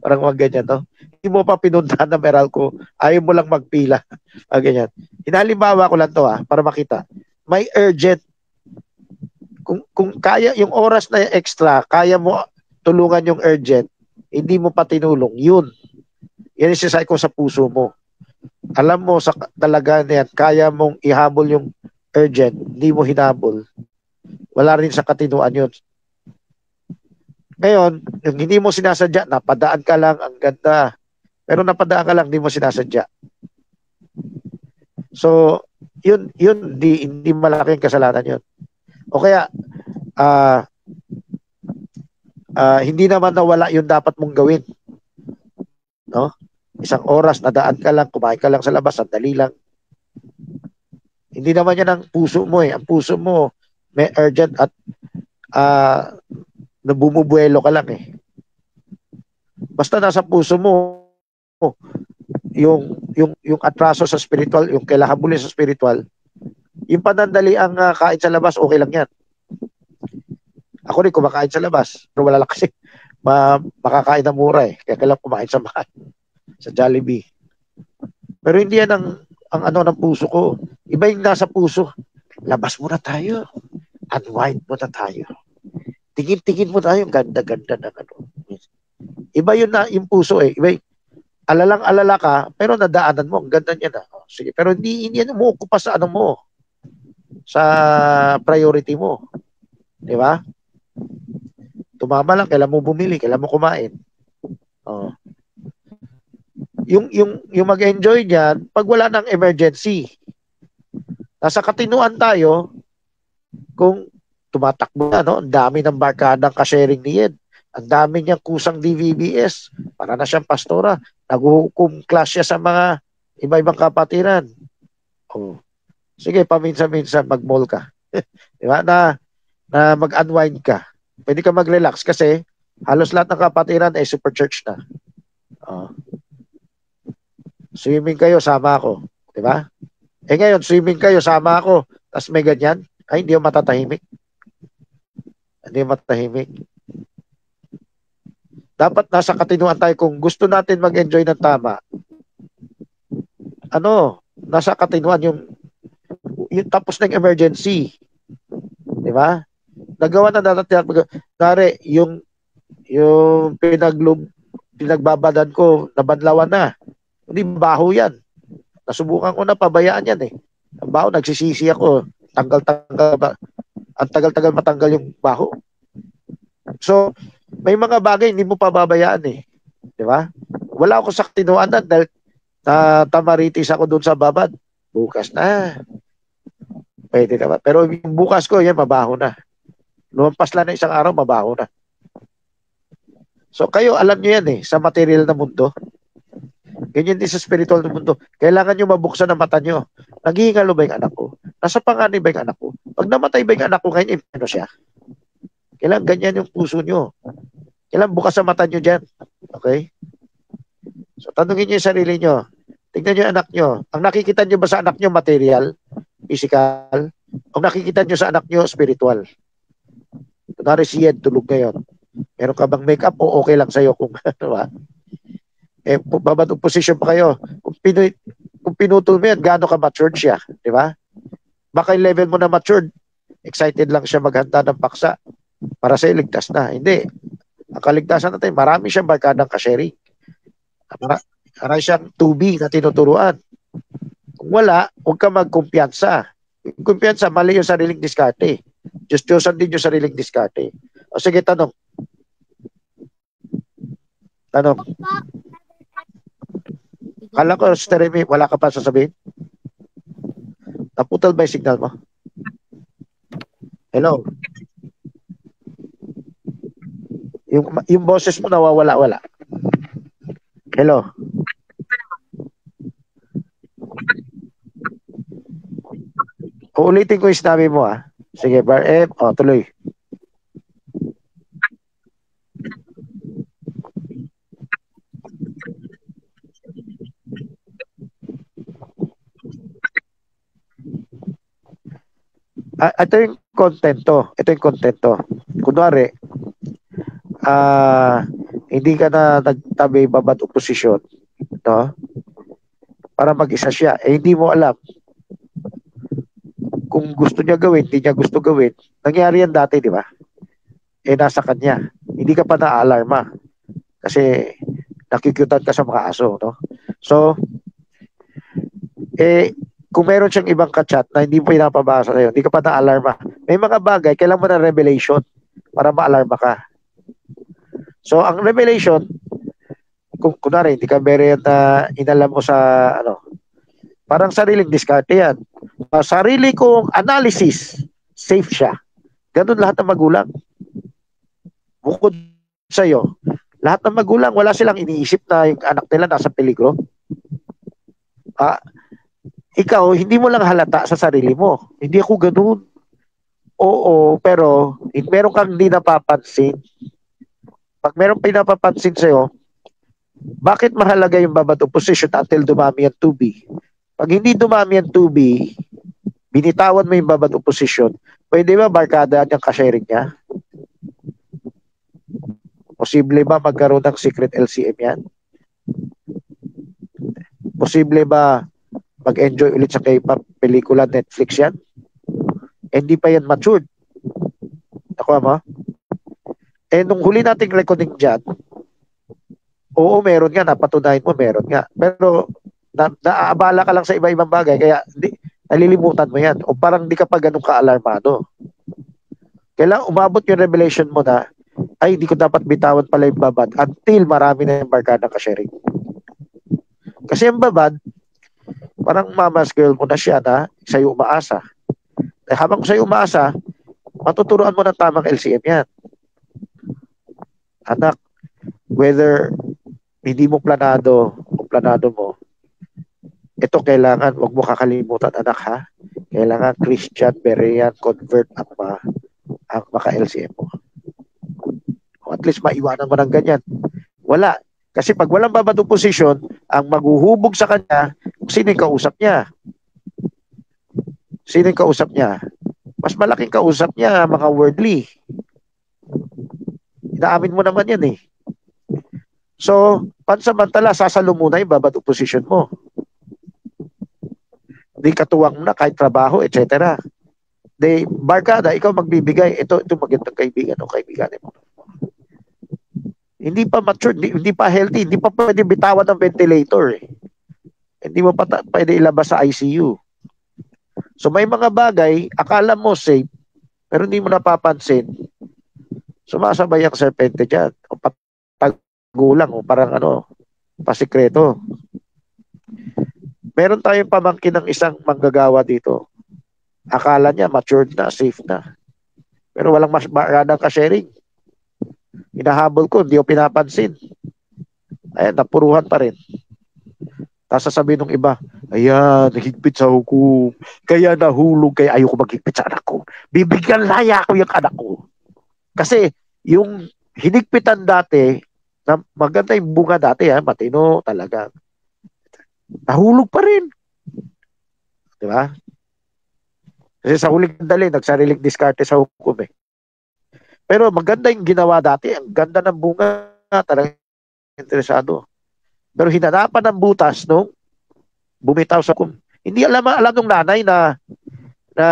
Parang mga ganyan, no? Hindi mo pa pinuntahan na Meralco, ayaw mo lang magpila. Mga ganyan. Hinalimbawa ko lang to para makita. May urgent. Kung kaya, yung oras na extra, kaya mo tulungan yung urgent, hindi mo pa tinulong, yun. Yan yung sisay ko sa puso mo. Alam mo sa talaga na yan, kaya mong ihabol yung urgent, hindi mo hinabol. Wala rin sa katinuan yun. Ngayon, yung hindi mo sinasadya, napadaan ka lang, ang ganda. Pero napadaan ka lang, hindi mo sinasadya. So, yun hindi malaking kasalanan yun. O kaya, hindi naman nawala yung dapat mong gawin. No? Isang oras, nadaan ka lang, kumain ka lang sa labas, sandali lang. Hindi naman yan ang puso mo Ang puso mo, may urgent at nabumubuelo ka lang Basta nasa puso mo yung atraso sa spiritual, yung kailangan sa spiritual, yung panandali ang kain sa labas, okay lang yan. Ako rin kumakain sa labas, pero wala lang kasi makakain na mura kaya kailangan kumain sa mahal, sa Jollibee. Pero hindi yan ang ano ng puso ko. Iba yung nasa puso. Labas muna tayo. Unwind muna tayo. Tingin-tingin mo tayo, ganda-ganda ng ano. Iba yun na yung puso Iba yung alalang-alala ka, pero nadaanan mo, ang ganda niya na. Sige, pero hindi yan umuukupa sa ano mo. Sa priority mo. Di ba? Tumama lang, kailan mo bumili, kailan mo kumain. Yung mag-enjoy niyan, pag wala ng emergency. Nasa katinuan tayo, kung tumatakbo na, ang dami ng barkadang ka-sharing ni Ed. Ang dami niyang kusang DVBS. Para na siyang pastora. Naghuhukom class siya sa mga iba-ibang kapatiran. Sige, paminsan-minsan mag-mall ka. Diba? Na mag-unwind ka. Pwede ka mag-relax kasi halos lahat ng kapatiran super church na. Swimming kayo, sama ako. Diba? Ngayon, swimming kayo, sama ako. Tapos may ganyan. Hindi yung matatahimik. Hindi yung matatahimik. Dapat nasa katinuan tayo kung gusto natin mag-enjoy ng tama. Nasa katinuan yung tapos ng emergency. Di ba? Nagawa na natin. Nari, yung pinagbabadan ko, nabanlawan na. Hindi baho yan. Nasubukan ko na, pabayaan yan Ang baho, nagsisisi ako. Tanggal-tanggal. Ang tagal-tagal matanggal yung baho. So, may mga bagay hindi mo pababayaan Di ba? Wala ako sa katinuan dahil tamaritis ako doon sa babad. Bukas na. Pwede naman. Pero yung bukas ko, yan, mabaho na. Lumampas lang na isang araw, mabaho na. So, kayo, alam nyo yan sa material na mundo. Ganyan din sa spiritual na mundo. Kailangan nyo mabuksan ang mata nyo. Naghihingalo ba yung anak ko? Nasa panganib ba yung anak ko? Pag namatay ba yung anak ko, ngayon, ano siya? Kailangan ganyan yung puso nyo. Kailangan bukas ang mata nyo dyan. Okay? So, tanungin nyo yung sarili nyo. Tingnan nyo yung anak nyo. Ang nakikita nyo ba sa anak nyo, material? Physical? Ang nakikita nyo sa anak nyo, spiritual? Kunwari si Ed, tulog ngayon. Meron ka bang makeup o okay lang sa'yo kung ano ba? Babadong position pa kayo. Kung pinutol mo yan, gaano ka matured siya? Di ba? baka yung level mo na matured, excited lang siya maghanda ng paksa para sa ligtas na. Hindi. Ang kaligtasan natin, marami siyang barkadang ka-sharing. Marami siyang 2B na tinuturuan. Kung wala, huwag ka magkumpiyansa. Yung kumpiyansa, mali yung sariling diskarte. Diyos-Diyosan din yung sariling diskarte. O sige, tanong. Tanong. Kala ko, Steremy, wala ka pa sasabihin? Naputol ba yung signal mo? Hello? Yung boses mo nawawala-wala. Hello? Uulitin ko yung sinabi mo, ah. Sige, Bar M. Tuloy. Ito yung content to. Ito yung content to. Kunwari, hindi ka na nagtabi babad oposisyon, no? Para mag-isa siya. Hindi mo alam kung gusto niya gawin, hindi niya gusto gawin. Nangyari yan dati, di ba? Nasa kanya. Hindi ka pa na-alarma. Kasi nakikyutan ka sa mga aso, no? So, kung meron siyang ibang kachat na hindi mo pinapabasa sa'yo, hindi ka pa na-alarma. May mga bagay, kailangan mo na revelation para ma-alarma ka. So, ang revelation, kung kunwari, hindi ka meron na inalam mo sa, parang sariling diskarte yan. Sarili kong analysis, safe siya. Ganun lahat ng magulang. Bukod sa'yo, lahat ng magulang, wala silang iniisip na yung anak nila nasa peligro. Ikaw, hindi mo lang halata sa sarili mo. Hindi ako ganun. Oo, pero meron kang hindi napapansin. Pag meron pinapapansin sa'yo, bakit mahalaga yung babad opposition until dumami ang 2B? Pag hindi dumami ang 2B, binitawan mo yung babad opposition, pwede ba barkada niyang ka-sharing niya? Posible ba magkaroon ng secret LCM yan? Posible ba mag-enjoy ulit sa K-pop pelikula Netflix yan? Hindi pa yan matured. Nakuha mo? Nung huli nating recording dyan, oo, meron nga, napatunayan mo, meron nga. Pero naaabala ka lang sa iba-ibang bagay, kaya nalilimutan mo yan. O parang di ka pa ganun ka-alarmado. Kailangan umabot yung revelation mo na, ay, di ko dapat bitawan pala yung babad until marami na yung barkada ka-sharing. Kasi yung babad, parang mama's girl mo na siya na sa'yo umaasa. Habang sa'yo umaasa, matuturuan mo ng tamang LCM yan. Anak, whether hindi mo planado o planado mo, ito kailangan, huwag mo kakalimutan, anak, ha? Kailangan Christian, Berean, convert ang maka-LCM mo. O at least maiwanan mo ng ganyan. Wala. Kasi pag walang babad opposition, ang maghuhubog sa kanya, sino yung kausap niya? Sino yung kausap niya? Mas malaking kausap niya, mga worldly. Inaamin mo naman yan eh. So, pansamantala, sasalo muna yung babad opposition mo. Di katuwang na kahit trabaho, etc. Di, barkada, ikaw magbibigay, ito magandang kaibigan o kaibigan mo. Hindi pa mature, hindi pa healthy, hindi pa pwede bitawan ng ventilator eh. Hindi mo pa pwede ilabas sa ICU. So may mga bagay, akala mo safe, pero hindi mo napapansin. Sumasabay ang serpente dyan. O patagulang, o parang pasikreto. Meron tayong pamangkin ng isang manggagawa dito. Akala niya matured na, safe na. Pero walang mas maradang ka-sharing. Hinahabol ko, hindi ko pinapansin. Ayan, napuruhan pa rin. Tapos sasabihin ng iba, ayan, nahigpit sa hukom. Kaya nahulog, kaya ayoko maghigpit sa anak ko. Bibigyan laya ko yung anak ko. Kasi yung hinigpitan dati, na maganda yung bunga dati, matino talaga. Nahulog pa rin. Diba? Kasi sa huling dali, nagsariling diskarte sa hukom eh. Pero maganda yung ginawa dati. Ang ganda ng bunga, talagang interesado. Pero hinanapan ng butas nung bumitaw sa hukom. Hindi alam ng nanay na na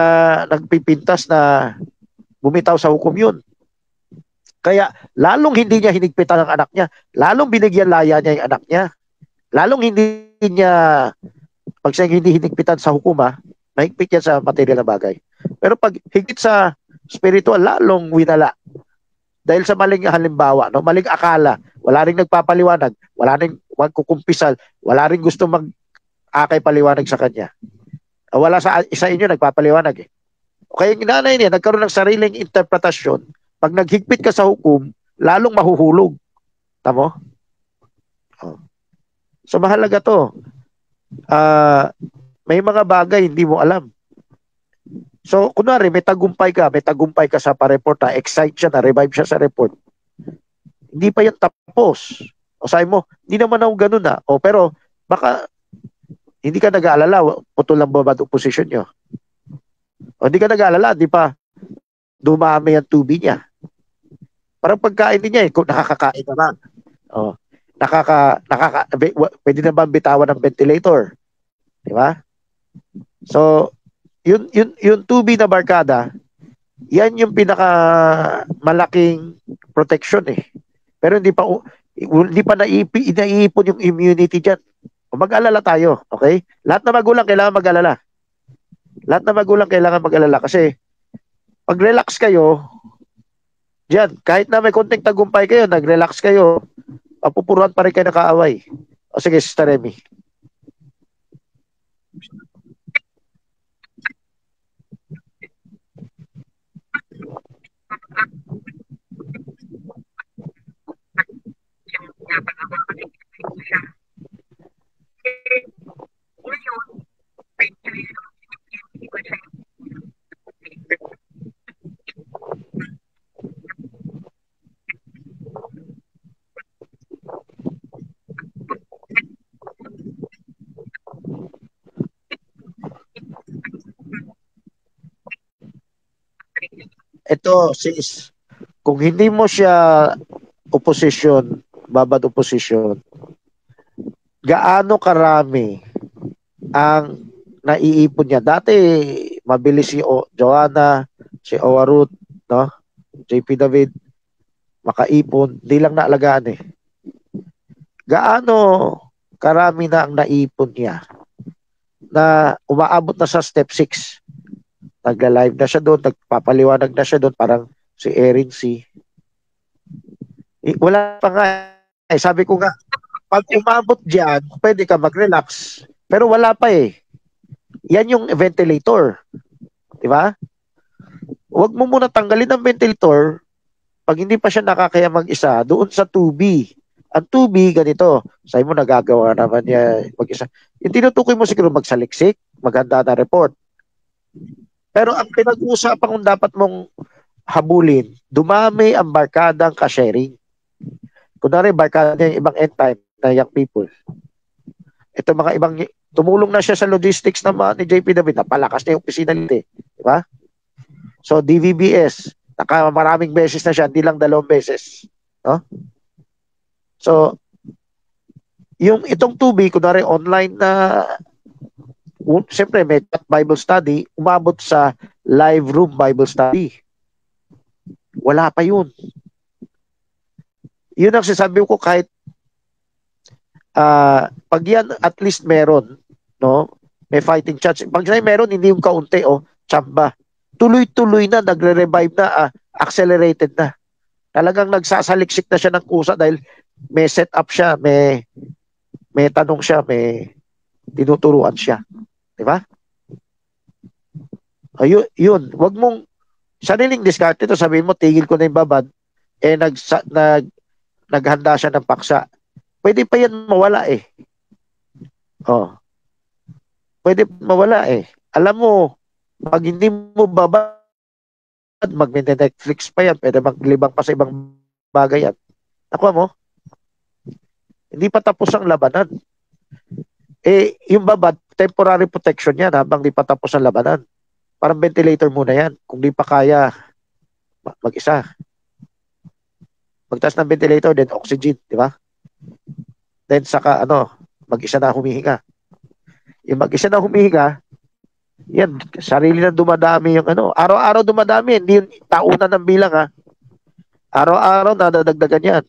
nagpipintas na bumitaw sa hukom yun. Kaya lalong hindi niya hinigpitan ang anak niya, lalong binigyan laya niya yung anak niya, lalong hindi niya, pag siya hindi hinigpitan sa hukom, mahigpit yan sa material na bagay. Pero pag higit sa spiritual, lalong winala. Dahil sa maling halimbawa, no? Maling akala, wala ring nagpapaliwanag, wala ring magkukumpisal, wala ring gusto mag-akay paliwanag sa kanya. Wala sa isa inyo nagpapaliwanag eh. Kaya yung nanay niya, nagkaroon ng sariling interpretasyon. Pag naghigpit ka sa hukom, lalong mahuhulog. Tamo? So mahalaga to. May mga bagay hindi mo alam. So kunwari may tagumpay ka sa pa-report, excite siya, na-revive siya sa report. Hindi pa yan tapos. O sabi mo, hindi naman ako ganun pero baka hindi ka nag-aalala, putol lang babad opposition nyo. O hindi ka nag-aalala, di pa dumami ang tubi niya. Parang pagkain niya kung nakakakain ka lang. Pwede na ba bitawan ng ventilator? Di ba? So, yung tubi na barkada, yan yung pinaka malaking protection eh. Pero hindi pa naiipon yung immunity dyan. Mag-alala tayo, okay? Lahat na magulang kailangan mag-alala. Kasi pag relax kayo, diyan, kahit na may konting tagumpay kayo, nag-relax kayo, papupuruan pa rin kayo na kaaway. O sige, Sister Remy. Ito, sis, kung hindi mo siya babad opposition, gaano karami ang naiipon niya? Dati, mabilis si Joanna, si Owarut, no? JP David, makaipon, di lang naalagaan eh. Gaano karami na ang naipon niya na umaabot na sa step 6? Nagla-live na siya doon, nagpapaliwanag na siya doon, parang si Erin C. Wala pa nga. Sabi ko nga, pag umabot dyan, pwede ka mag-relax. Pero wala pa eh. Yan yung ventilator. Diba? Huwag mo muna tanggalin ang ventilator pag hindi pa siya nakakaya mag-isa doon sa 2B. Ang 2B, ganito. Sabi mo, nagagawa naman niya mag-isa. Yung tinutukoy mo siguro magsaliksik, maganda na report. Pero ang pinag-uusapan kung dapat mong habulin, dumami ang barkadang ka-sharing. Kunwari, barkada yung ibang end time na young people. Ito mga ibang, tumulong na siya sa logistics naman ni JP David, napalakas na yung opisina nito. Diba? So, DVBS, maraming beses na siya, hindi lang 2 beses. No? So, itong 2B, kunwari online na siyempre may Bible study, umabot sa live room Bible study. Wala pa yun. Yun ang sinasabi ko, kahit pag yan at least meron, no? May fighting chance. Pag meron, hindi yung kaunti, tsamba. Tuloy-tuloy na, nagre-revive na, accelerated na. Talagang nagsasaliksik na siya ng kusa dahil may set up siya, may tanong siya, may tinuturuan siya. Diba? Yun. Wag mong sariling diskarte ito, sabihin mo, tigil ko na yung babad, naghanda siya ng paksa. Pwede pa yan mawala eh. Pwede mawala eh. Alam mo, pag hindi mo babad, mag-Netflix pa yan, pwede maglibang pa sa ibang bagay yan. Nakuha mo? Hindi pa tapos ang labanan. Yung babad, temporary protection yan habang di pa tapos ang labanan. Parang ventilator muna yan. Kung di pa kaya, mag-isa. Magtaas ng ventilator, then oxygen, di ba? Then saka, mag-isa na humihinga. Yung mag-isa na humihinga, Yan, sarili na dumadami yung ano. Araw-araw dumadami, hindi yung taunan ng bilang ha. Araw-araw nadadagdagan yan.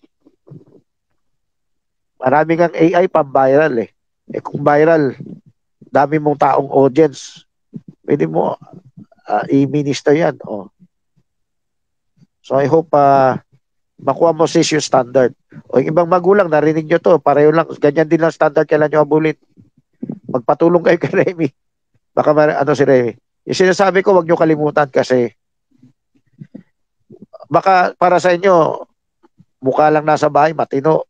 Marami kang AI pang-viral eh. Eh kung viral, dami mong taong audience, pwede mo i-minister yan. Oh. So I hope makuha mo sis yung standard. O yung ibang magulang, narinig nyo to, pareho lang, ganyan din lang standard, kailan nyo abulit. Magpatulong kayo kay Remy. Baka si Remy. Yung sinasabi ko, wag nyo kalimutan kasi baka para sa inyo, mukha lang nasa bahay, matino,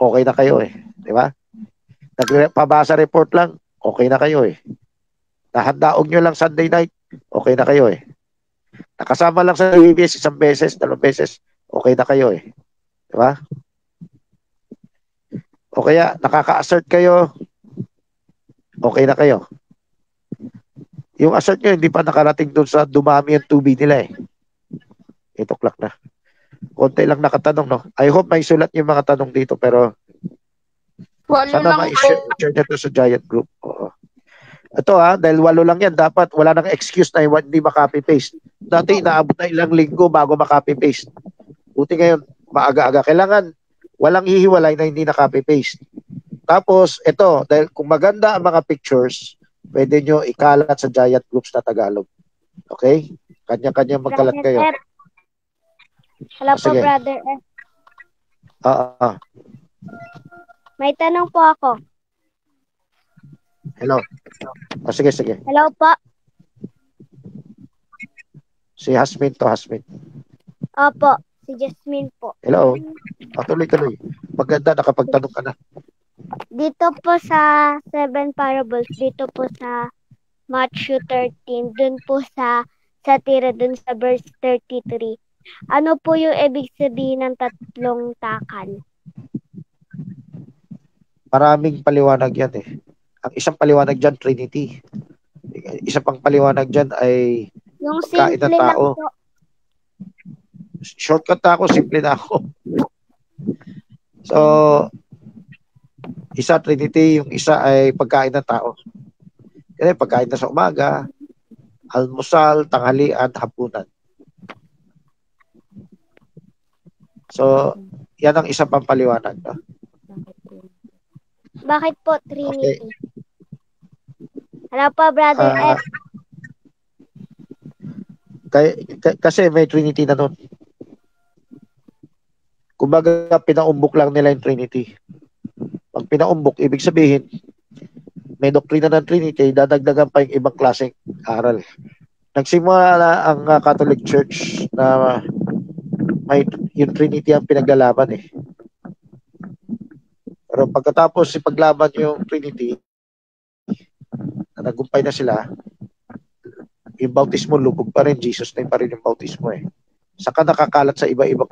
okay na kayo eh. Di ba? Nagpabasa report lang, okay na kayo eh. Nahandaog nyo lang Sunday night, okay na kayo eh. Nakasama lang sa EBS isang beses, 2 beses, okay na kayo eh. Di ba? O kaya, nakaka-assert kayo, okay na kayo. Yung assert nyo, hindi pa nakarating doon sa dumami yung tubi nila eh. 8 o'clock na. Konti lang nakatanong, no? I hope may sulat yung mga tanong dito, pero sana ma-share nyo to sa Giant Group. Oo. Ito dahil 8 lang yan, dapat wala nang excuse na hindi ma-copy-paste. Dati inaabot na ilang linggo bago ma-copy-paste. Buti ngayon, maaga-aga. Kailangan walang hihiwalay na hindi na-copy-paste. Tapos, ito, dahil kung maganda ang mga pictures, pwede nyo ikalat sa Giant Groups na Tagalog. Okay? Kanya-kanya magkalat kayo. Hello po, Brother F. May tanong po ako. Hello. Sige. Hello po. Si Hasmin to, Hasmin. Opo, si Jasmine po. Hello. Tuloy. Maganda, nakapagtanong ka na. Dito po sa 7 parables, dito po sa Matthew 13, dun po sa tira dun sa verse 33. Ano po yung ibig sabihin ng 3 takal? Maraming paliwanag yan eh. Ang isang paliwanag dyan, Trinity. Isa pang paliwanag dyan ay yung kain ng tao. Shortcut na ako, simple na ako. So, isa Trinity, yung isa ay pagkain ng tao. Kasi pagkain na sa umaga, almusal, tanghalian, hapunan. So, yan ang isa pang paliwanag. No? Bakit po Trinity? Okay. Hello po, Brother F. Kasi may Trinity na nun. Kumbaga, pinaumbok lang nila yung Trinity. Pag pinaumbok, ibig sabihin, may doktrina ng Trinity, dadagdagan pa yung ibang klaseng aral. Nagsimula na ang Catholic Church na may yung Trinity ang pinaglalaban eh. Pero pagkatapos ipaglaban yung Trinity, na nagumpay na sila, yung bautismo lubog pa rin, Jesus na pa rin yung bautismo eh. Saka nakakalat sa iba-ibang,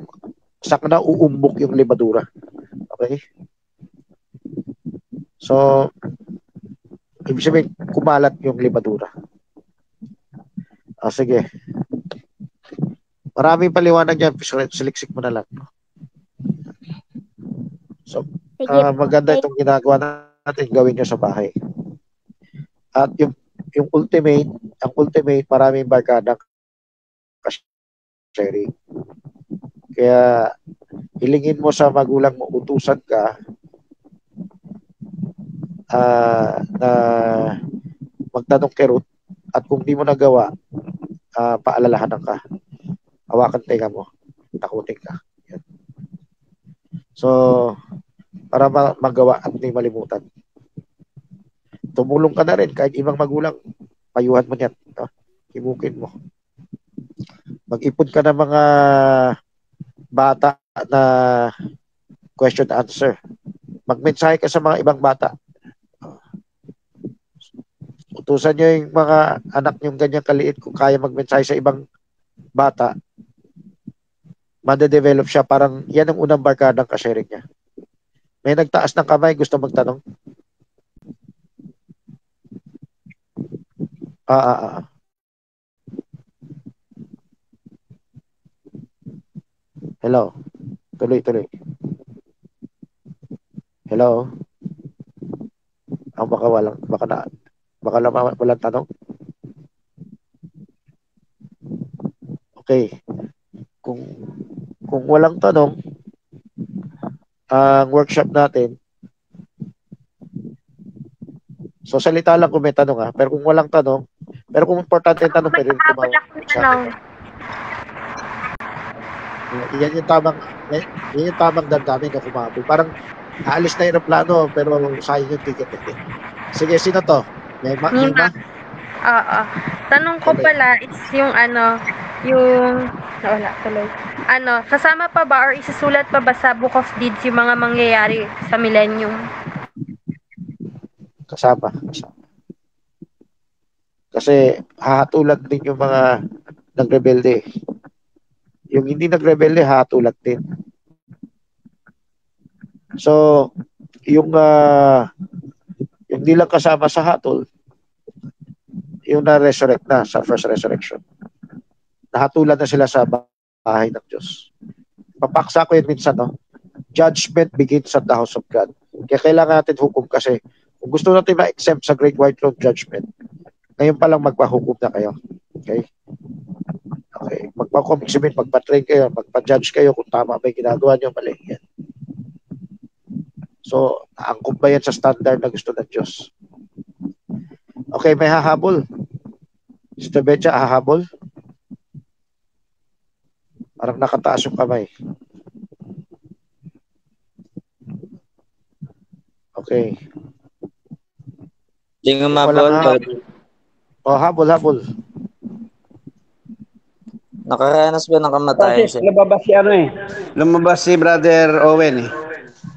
saka na uumbok yung libadura. Okay? So, ibig sabihin, kumalat yung libadura. Sige. Maraming paliwanag yan. Siliksik mo na lang. So, maganda itong ginagawa natin. Gawin nyo sa bahay. At yung ultimate, maraming barkada sharing. Kaya, hilingin mo sa magulang mo, utusan ka na magtanong kay Ruth. At kung di mo nagawa, paalalahanan ka. Hawakan tenga mo. Takutin ka. Yan. So, para magawa at hindi malimutan. Tumulong ka na rin. Kahit ibang magulang, payuhan mo yan. No? Imukin mo. Mag-ipon ka ng mga bata na question answer. Magmensahe ka sa mga ibang bata. Utusan nyo yung mga anak nyo ganyang kaliit kung kaya magmensahe sa ibang bata, made-develop siya. Parang yan ang unang barkadang kasharing niya. May nagtaas ng kamay, gusto magtanong? Hello. Tuloy. Hello. Baka walang tanong. Okay. Kung walang tanong, ang workshop natin, so salita lang kung may tanong pero kung walang tanong, pero kung importante yung tanong, pwede rin tumawag sa akin. Yan yung tamang damdamin na kumabol. Parang aalis na yung aeroplano, pero sayang yung ticket. Sige, sino to? May ma? Oo. Tanong ko pala is yung wala tuloy. Kasama pa ba or isusulat pa ba sa Book of Deeds yung mga mangyayari sa millennium? Kasama. Kasi hahatulan din yung mga nagrebelde. Yung hindi nagrebelde, hahatulan din. So, yung hindi lang kasama sa hatol, yung na-resurrect na sa first resurrection. Nahatulan na sila sa bahay ng Diyos. Papaksa ko yun minsan, no? Judgment begins at the house of God. Kaya kailangan natin hukom kasi kung gusto natin ma-exempt sa Great White Throne Judgment, ngayon pa lang magpahukom na kayo. Okay? Okay. Magpa-commission, magpa-train kayo, magpa-judge kayo kung tama ba yung ginagawa nyo, mali yan. So, angkop ba yan sa standard na gusto ng Diyos? Okay, may hahabol. Sister Betcha, hahabol? Parang nakataas yung kamay. Okay. Hindi nga mabol. Habol. Nakaranas ba ng kamatayan siya? Lumabas si Brother Owen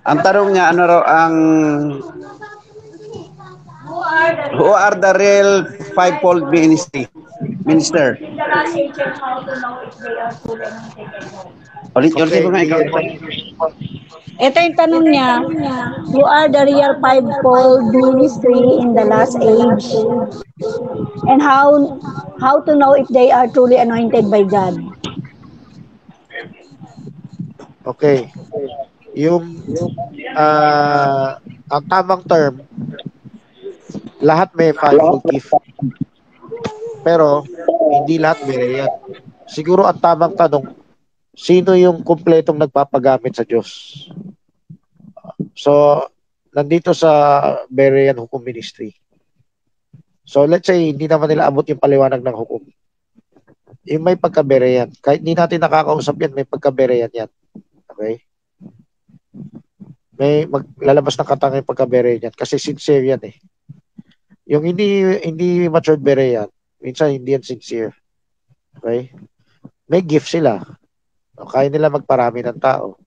Ang tanong niya, ano raw ang who are the real fivefold minister? Ulit mo nga ikaw. Ito yung tanong niya, who are the real fivefold ministry in the last age? And how to know if they are truly anointed by God? Okay. Yung ang tamang term, lahat may fivefold gift. Pero hindi lahat may yan. Siguro ang tamang tanong, sino yung kumpletong nagpapagamit sa Diyos? So, nandito sa Berean Hukom Ministry. So, let's say, hindi naman nila abot yung paliwanag ng hukom. Yung may pagka-Berean. Kahit hindi natin nakakausap yan, may pagka-Berean yan. Okay? May maglalabas ng katanga yung pagka-Berean yan. Kasi sincere yan eh. Yung hindi matured Berean, minsan hindi yan sincere. Okay? May gift sila. Kaya nila magparami ng tao.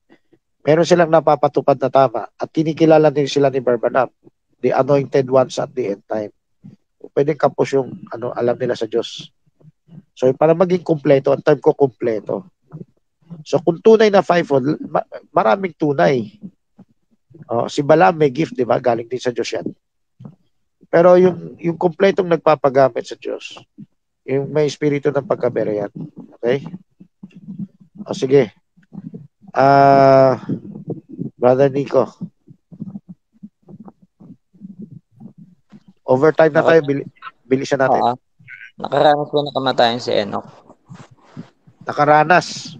Meron silang napapatupad na tama at kinikilala din sila ni Barbanab, the anointed ones at the end time. Pwedeng kapos yung alam nila sa Diyos. So para maging kumpleto, ang term ko kumpleto. So kung tunay na fivefold, maraming tunay. Si Balaam may gift, di ba? Galing din sa Diyos yan. Pero yung kumpletong nagpapagamit sa Diyos, yung may espiritu ng pagkaberean. Okay? Sige. Brother Nico. Overtime na tayo. Bilisan natin. Nakaranas ba ng kamatayan si Enoch? Nakaranas.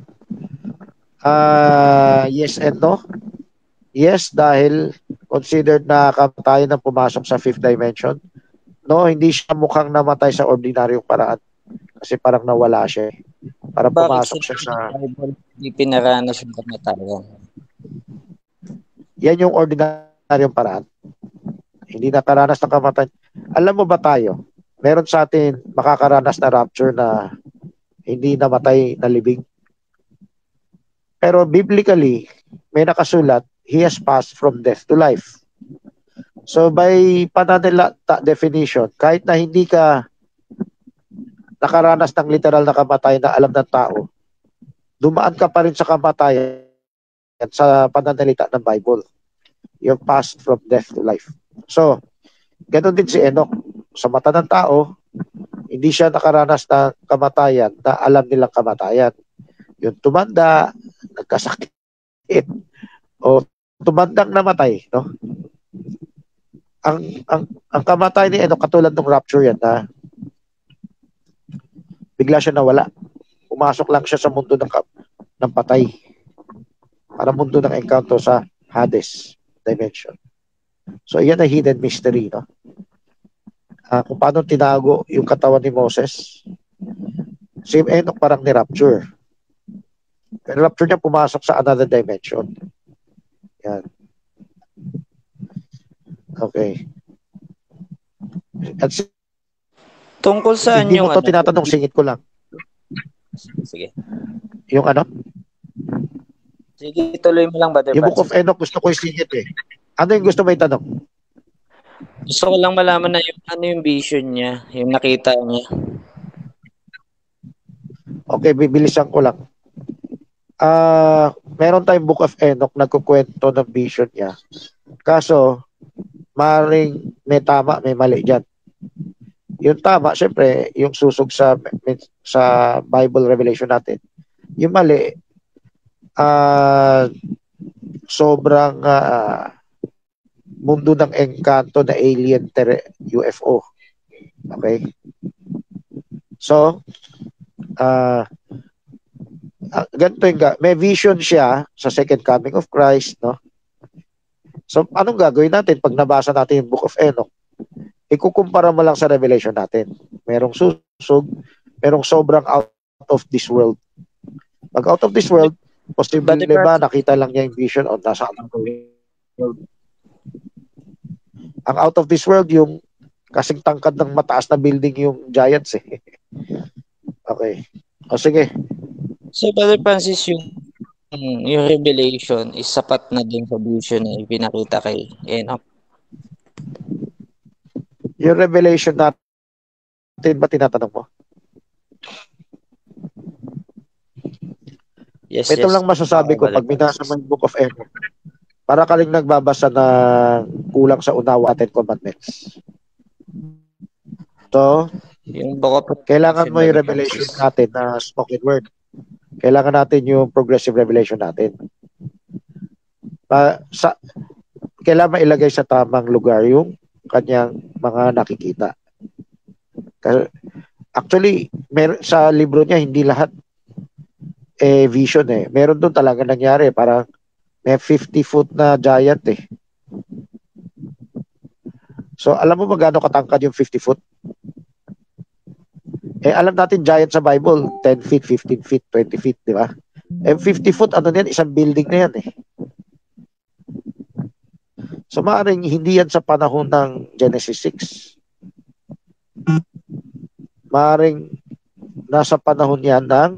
Yes and no. Yes, dahil considered na kamatayan na pumasok sa fifth dimension. No, hindi siya mukhang namatay sa ordinaryong paraan. Kasi parang nawala siya. Para pumasok siya sa... Hindi pinaranas yung kamatayan. Yan yung ordinaryong paraan. Hindi nakaranas ng kamatayan. Alam mo ba tayo, meron sa atin makakaranas na rapture na hindi namatay na libing. Pero biblically, may nakasulat, he has passed from death to life. So by pananalata definition, kahit na hindi ka nakaranas ng literal na kamatayan na alam ng tao, dumaan ka pa rin sa kamatayan sa pananalita ng Bible. You're passed from death to life. So, ganoon din si Enoch. Sa mata ng tao, hindi siya nakaranas ng kamatayan na alam nilang kamatayan. Yung tumanda, nagkasakit, o tumandang namatay, no? Ang kamatayan ni Enoch, katulad ng rapture yan, na bigla siya nawala. pumasok lang siya sa mundo ng patay. Para mundo ng encounter sa Hades dimension. So, yan ay hidden mystery, no? Kung paano tinago yung katawan ni Moses. Si Enoch parang ni-rapture. Pero rapture niya pumasok sa another dimension. Yan. Okay. At Tungkol saan hindi yung mo to tinatanong, singit ko lang. Sige. Yung ano? Sige, tuloy mo lang, Brother Yung Book of Francis. Enoch, gusto ko yung singit eh. Ano yung gusto mo itanong? Gusto ko lang malaman na yung ano yung vision niya, yung nakita niya. Okay, bibilisan ko lang. Meron tayong Book of Enoch, nagkukwento ng vision niya. Kaso, maring may tama, may mali dyan. Yung tama, syempre, yung susog sa Bible revelation natin. Yung mali, sobrang mundo ng engkanto na alien UFO. Okay? So, ganito yung may vision siya sa second coming of Christ, no? So, anong gagawin natin pag nabasa natin yung Book of Enoch? Ikukumpara mo lang sa revelation natin. Merong susog, merong sobrang out of this world. Pag out of this world, posible ba nakita lang niya yung vision o nasa anong world? Ang out of this world, yung kasing tangkad ng mataas na building yung giants eh. Okay. O sige. So, Brother Francis, yung revelation is sapat na din sa vision na ipinakita kay Enoch. Yung revelation natin ba tinatanong mo? Yes, ito yes. lang masasabi ko pag binasa mo yung Book of Enoch. Para ka rin nagbabasa na kulang sa unawa at commandments. So, yung kailangan mo yung revelation natin na spoken word. Kailangan natin yung progressive revelation natin. Kailangan mailagay sa tamang lugar yung kanyang mga nakikita. Actually, sa libro niya, hindi lahat vision eh. Meron doon talaga nangyari. Parang may 50-foot na giant eh. So, alam mo magkano katangkad yung 50-foot? Alam natin giant sa Bible, 10 feet, 15 feet, 20 feet, di ba? 50 foot, ano yan? Isang building na yan eh. So, maaaring hindi yan sa panahon ng Genesis 6. Maaaring nasa panahon yan ng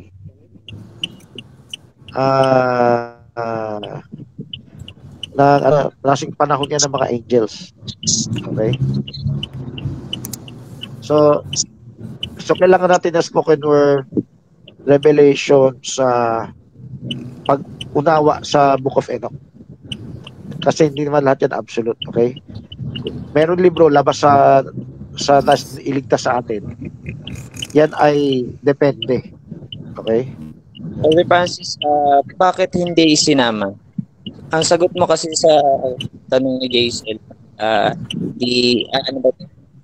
nasing panahon yan ng mga angels. Okay? So, kailangan natin na spoken word revelation sa pag-unawa sa Book of Enoch. Kasi hindi naman lahat yan absolute, okay? Meron libro labas sa iligtas sa atin. Yan ay depende. Okay? Brother Francis, bakit hindi isinama? Ang sagot mo kasi sa tanong ni Jaisel,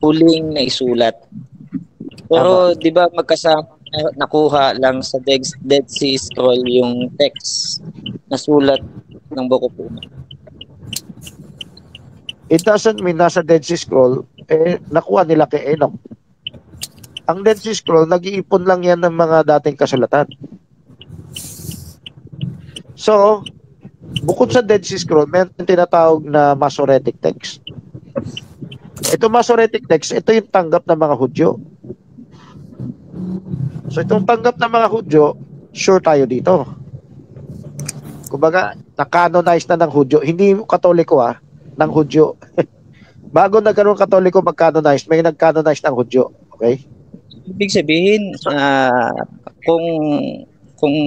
huling na isulat. Pero di ba magkasama nakuha lang sa Dead Sea Scroll yung text na sulat ng Book of Enoch? It doesn't mean nasa Dead Sea Scroll nakuha nila kay Enoch. Ang Dead Sea Scroll, nag-iipon lang yan ng mga dating kasulatan. So, bukod sa Dead Sea Scroll, may tinatawag na Masoretic text. Ito Masoretic text, ito yung tanggap ng mga Hudyo. So, itong tanggap ng mga Hudyo, sure tayo dito. Kumbaga, na-canonize na ng Hudyo. Hindi Katoliko ng Hudyo. Bago nagkaroon Katoliko mag-canonize, may nag-canonize ng Hudyo. Okay? Ibig sabihin, kung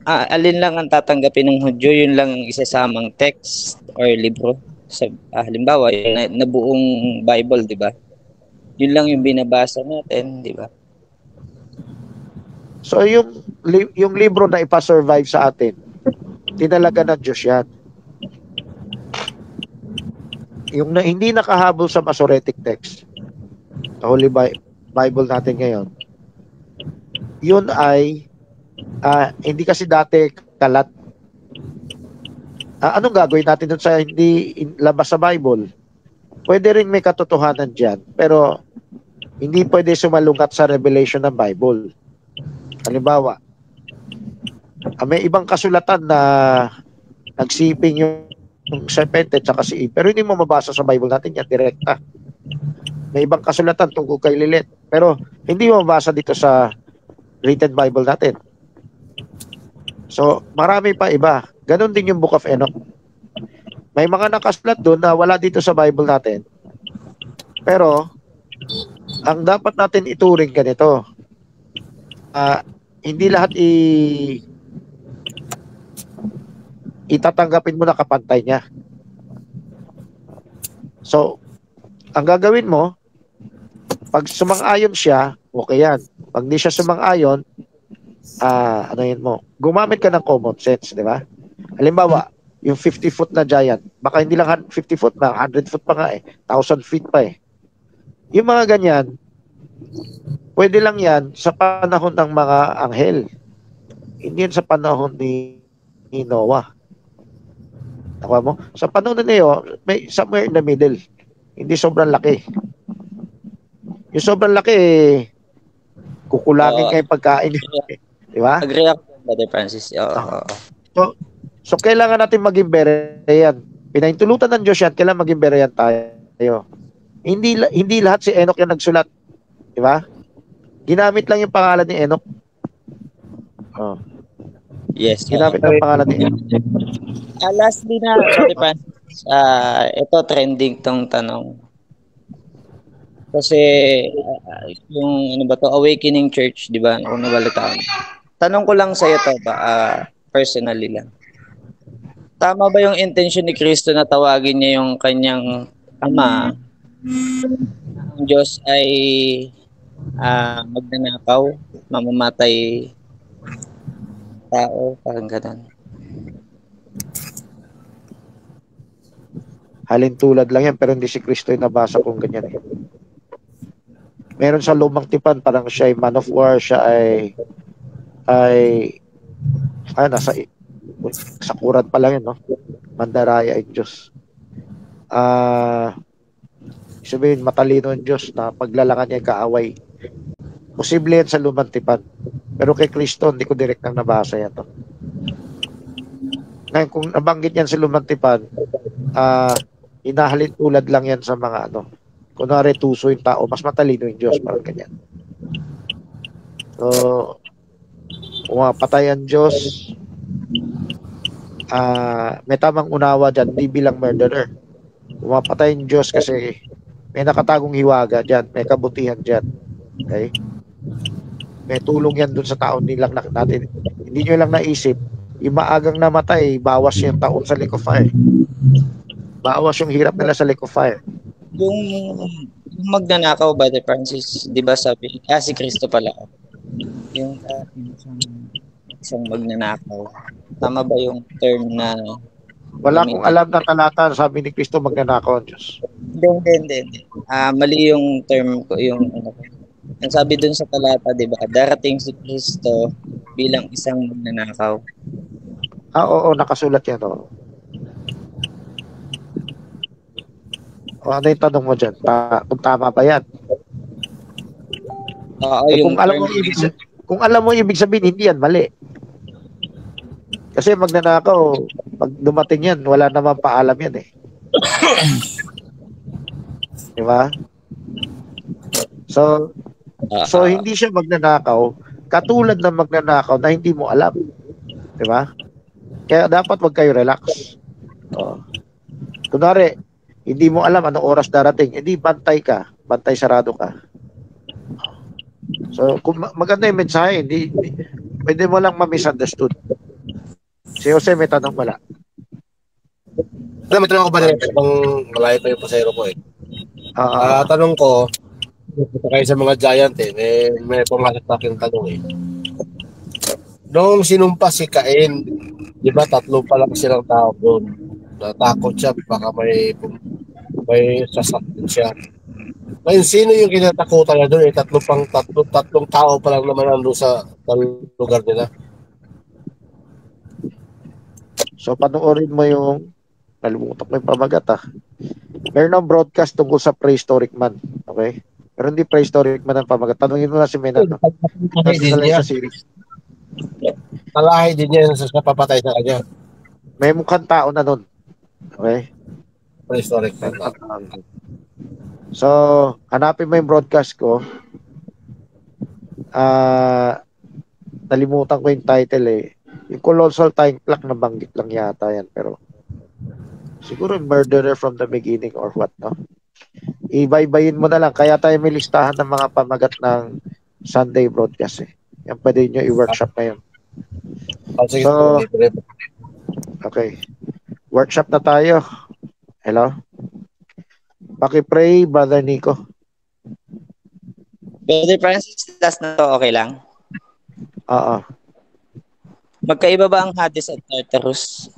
alin lang ang tatanggapin ng Hudyo, yun lang ang isasamang text or libro. Halimbawa, yun na buong Bible, di ba? Yun lang yung binabasa natin, di ba? So, yung libro na ipa-survive sa atin, tinalaga ng Diyos yan. Yung hindi nakahabol sa Masoretic text, Holy Bible natin ngayon, yun ay Hindi kasi dati kalat. Anong gagawin natin dun sa hindi labas sa Bible? Pwede rin may katotohanan dyan, pero hindi pwede sumalungat sa revelation ng Bible. Halimbawa, may ibang kasulatan na nagsiping yung serpente at saka si Eve, pero hindi mo mabasa sa Bible natin yan, direkta. May ibang kasulatan tungkol kay Lilith, pero hindi mo mabasa dito sa written Bible natin. So, marami pa iba. Ganon din yung Book of Enoch. May mga nakasulat doon na wala dito sa Bible natin. Pero, ang dapat natin ituring ganito. Hindi lahat itatanggapin mo na kapantay niya. So, ang gagawin mo, pag sumang-ayon siya, okay yan. Pag di siya sumang-ayon, ano yun mo, gumamit ka ng common sense, di ba? Halimbawa, yung 50 foot na giant, baka hindi lang 50 foot na, 100 foot pa nga 1,000 feet pa Yung mga ganyan, pwede lang yan sa panahon ng mga anghel. Hindi yan sa panahon ni Noah. Nakuha mo? Sa panahon ni Neo, may somewhere in the middle. Hindi sobrang laki. Yung sobrang laki, kukulangin kayo pagkain. Di ba? Agree ako, Brother Francis. So, kailangan natin maging berayan. Pinaintulutan ng Diyos yan, kailangan maging berayan tayo. Hindi lahat si Enoch yung nagsulat. Di ba? Ginamit lang yung pangalan ni Enoch. Yes. Ginamit lang yung pangalan ni Enoch. Lastly na, Brother Francis, ito trending tong tanong. Kasi yung ano ba to, Awakening Church, di ba? Kung nabalitaan. Tanong ko lang sa iyo to ba, personally lang. Tama ba yung intention ni Kristo na tawagin niya yung kanyang ama? Ang Diyos ay magnanakaw, mamamatay tao, parang ganun. Halin tulad lang yan, pero hindi si Kristo yung nabasa kung ganyan. Meron sa Lumang Tipan, parang siya ay man of war, siya nasa sa Quran pa lang yun, no? Mandaraya ay Diyos. Sabihin, matalino ang Diyos na paglalangan niya kaaway. Posible yan sa Lumang Tipan. Pero kay Kristo, hindi ko direct nang nabasa yan. No? Ngayon, kung nabanggit yan sa Lumang Tipan, hinahalin tulad lang yan sa mga kunwari tuso yung tao, mas matalino yung Diyos, parang ganyan. So, kung patay ang Diyos, may tamang unawa dyan, di bilang murderer. Pumapatay yung Diyos kasi may nakatagong hiwaga dyan, may kabutihan dyan. Okay? May tulong yan dun sa taon nilang natin. Hindi nyo lang naisip, yung maagang namatay, bawas yung taon sa lake of fire. Bawas yung hirap nila sa lake of fire. Yung magnanakaw, Brother Francis, di ba sabi, si Kristo pala. Yung isang magnanakaw. Tama ba yung term na... Wala akong alam na talata, sabi ni Kristo magnanakaw ang Diyos. Hindi. Mali yung term ko, yung ang sabi dun sa talata, di ba, darating si Kristo bilang isang magnanakaw. Oo, nakasulat yan. Ano yung tanong mo dyan? Kung tama ba yan? Kung alam mo ibig sabihin, hindi yan mali. Kasi magnanakaw, pag dumating yan, wala naman paalam yan Di ba? So hindi siya magnanakaw, katulad ng magnanakaw na hindi mo alam. Di ba? Kaya dapat wag kayo relax. Kunwari, hindi mo alam anong oras darating, hindi bantay sarado ka. So, kung maganda yung mensahe, hindi pwede mo lang ma-misunderstood. Si Jose, may tanong wala. May tanong ko ba kung malayo pa yung pasero ko tanong ko, kayo sa mga giant may pumasok sa aking tanong Noong sinumpa si Cain, di ba 3 pa lang silang tao doon. Natakot siya, baka may sasaktan siya. Ngayon, sino yung kinatakutan niya doon? Tatlong tao pa lang naman nandun sa lugar nila. So, panoorin mo yung, nalimutan ko yung pamagat Meron ng broadcast tungkol sa prehistoric man. Okay? Pero hindi prehistoric man ang pamagat. Tanungin mo na si Menan. Personal sa series. Kalahi din yan sa papatay sa kanya. May mukhang tao na nun. Okay? Prehistoric man. So, hanapin mo yung broadcast ko. Nalimutan ko yung title Yung Colossal Time Clock na banggit lang yata yan. Pero siguro Murderer from the Beginning or what, no? Ibaybayin mo na lang. Kaya tayo may listahan ng mga pamagat ng Sunday broadcast Yan pwede nyo i-workshop na yun. So, okay. Workshop na tayo. Hello? Paki-pray, Brother Nico. Brother Francis, last na to, okay lang? Oo. Magkaiba ba ang Hades at Tartarus?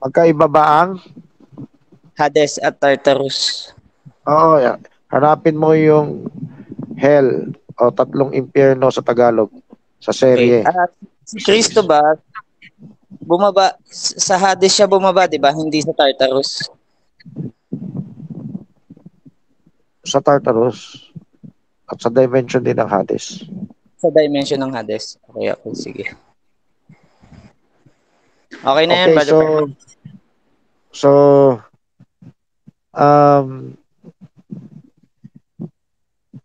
Magkaiba ba ang? Hades at Tartarus. Oo, yeah. Hanapin mo yung hell o tatlong impyerno sa Tagalog sa serye. Okay. Si Cristo ba, bumaba, sa Hades siya bumaba, di ba? Hindi sa Tartarus. Sa Tartarus. At sa dimension din ng Hades. Sa dimension ng Hades. Okay, sige. Okay na yan, Brother.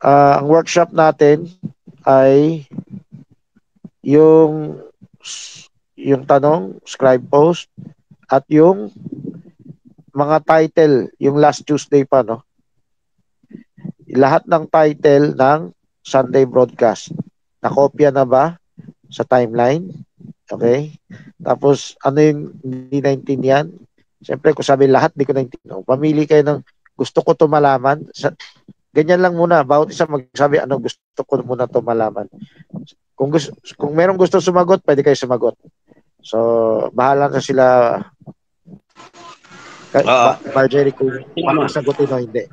Ang workshop natin ay yung tanong, scribe post, at yung mga title, yung last Tuesday pa, no? Lahat ng title ng Sunday broadcast. Nakopya na ba sa timeline? Okay? Tapos, ano yung hindi naintindihan? Siyempre, kung sabi lahat, di ko naintindihan. Pamili kayo ng gusto ko ito malaman. Ganyan lang muna. Bawat isa magsabi, ano gusto ko muna ito malaman. Kung merong gusto sumagot, pwede kayo sumagot. So, bahala na sila Marjorie kung sagutin o hindi.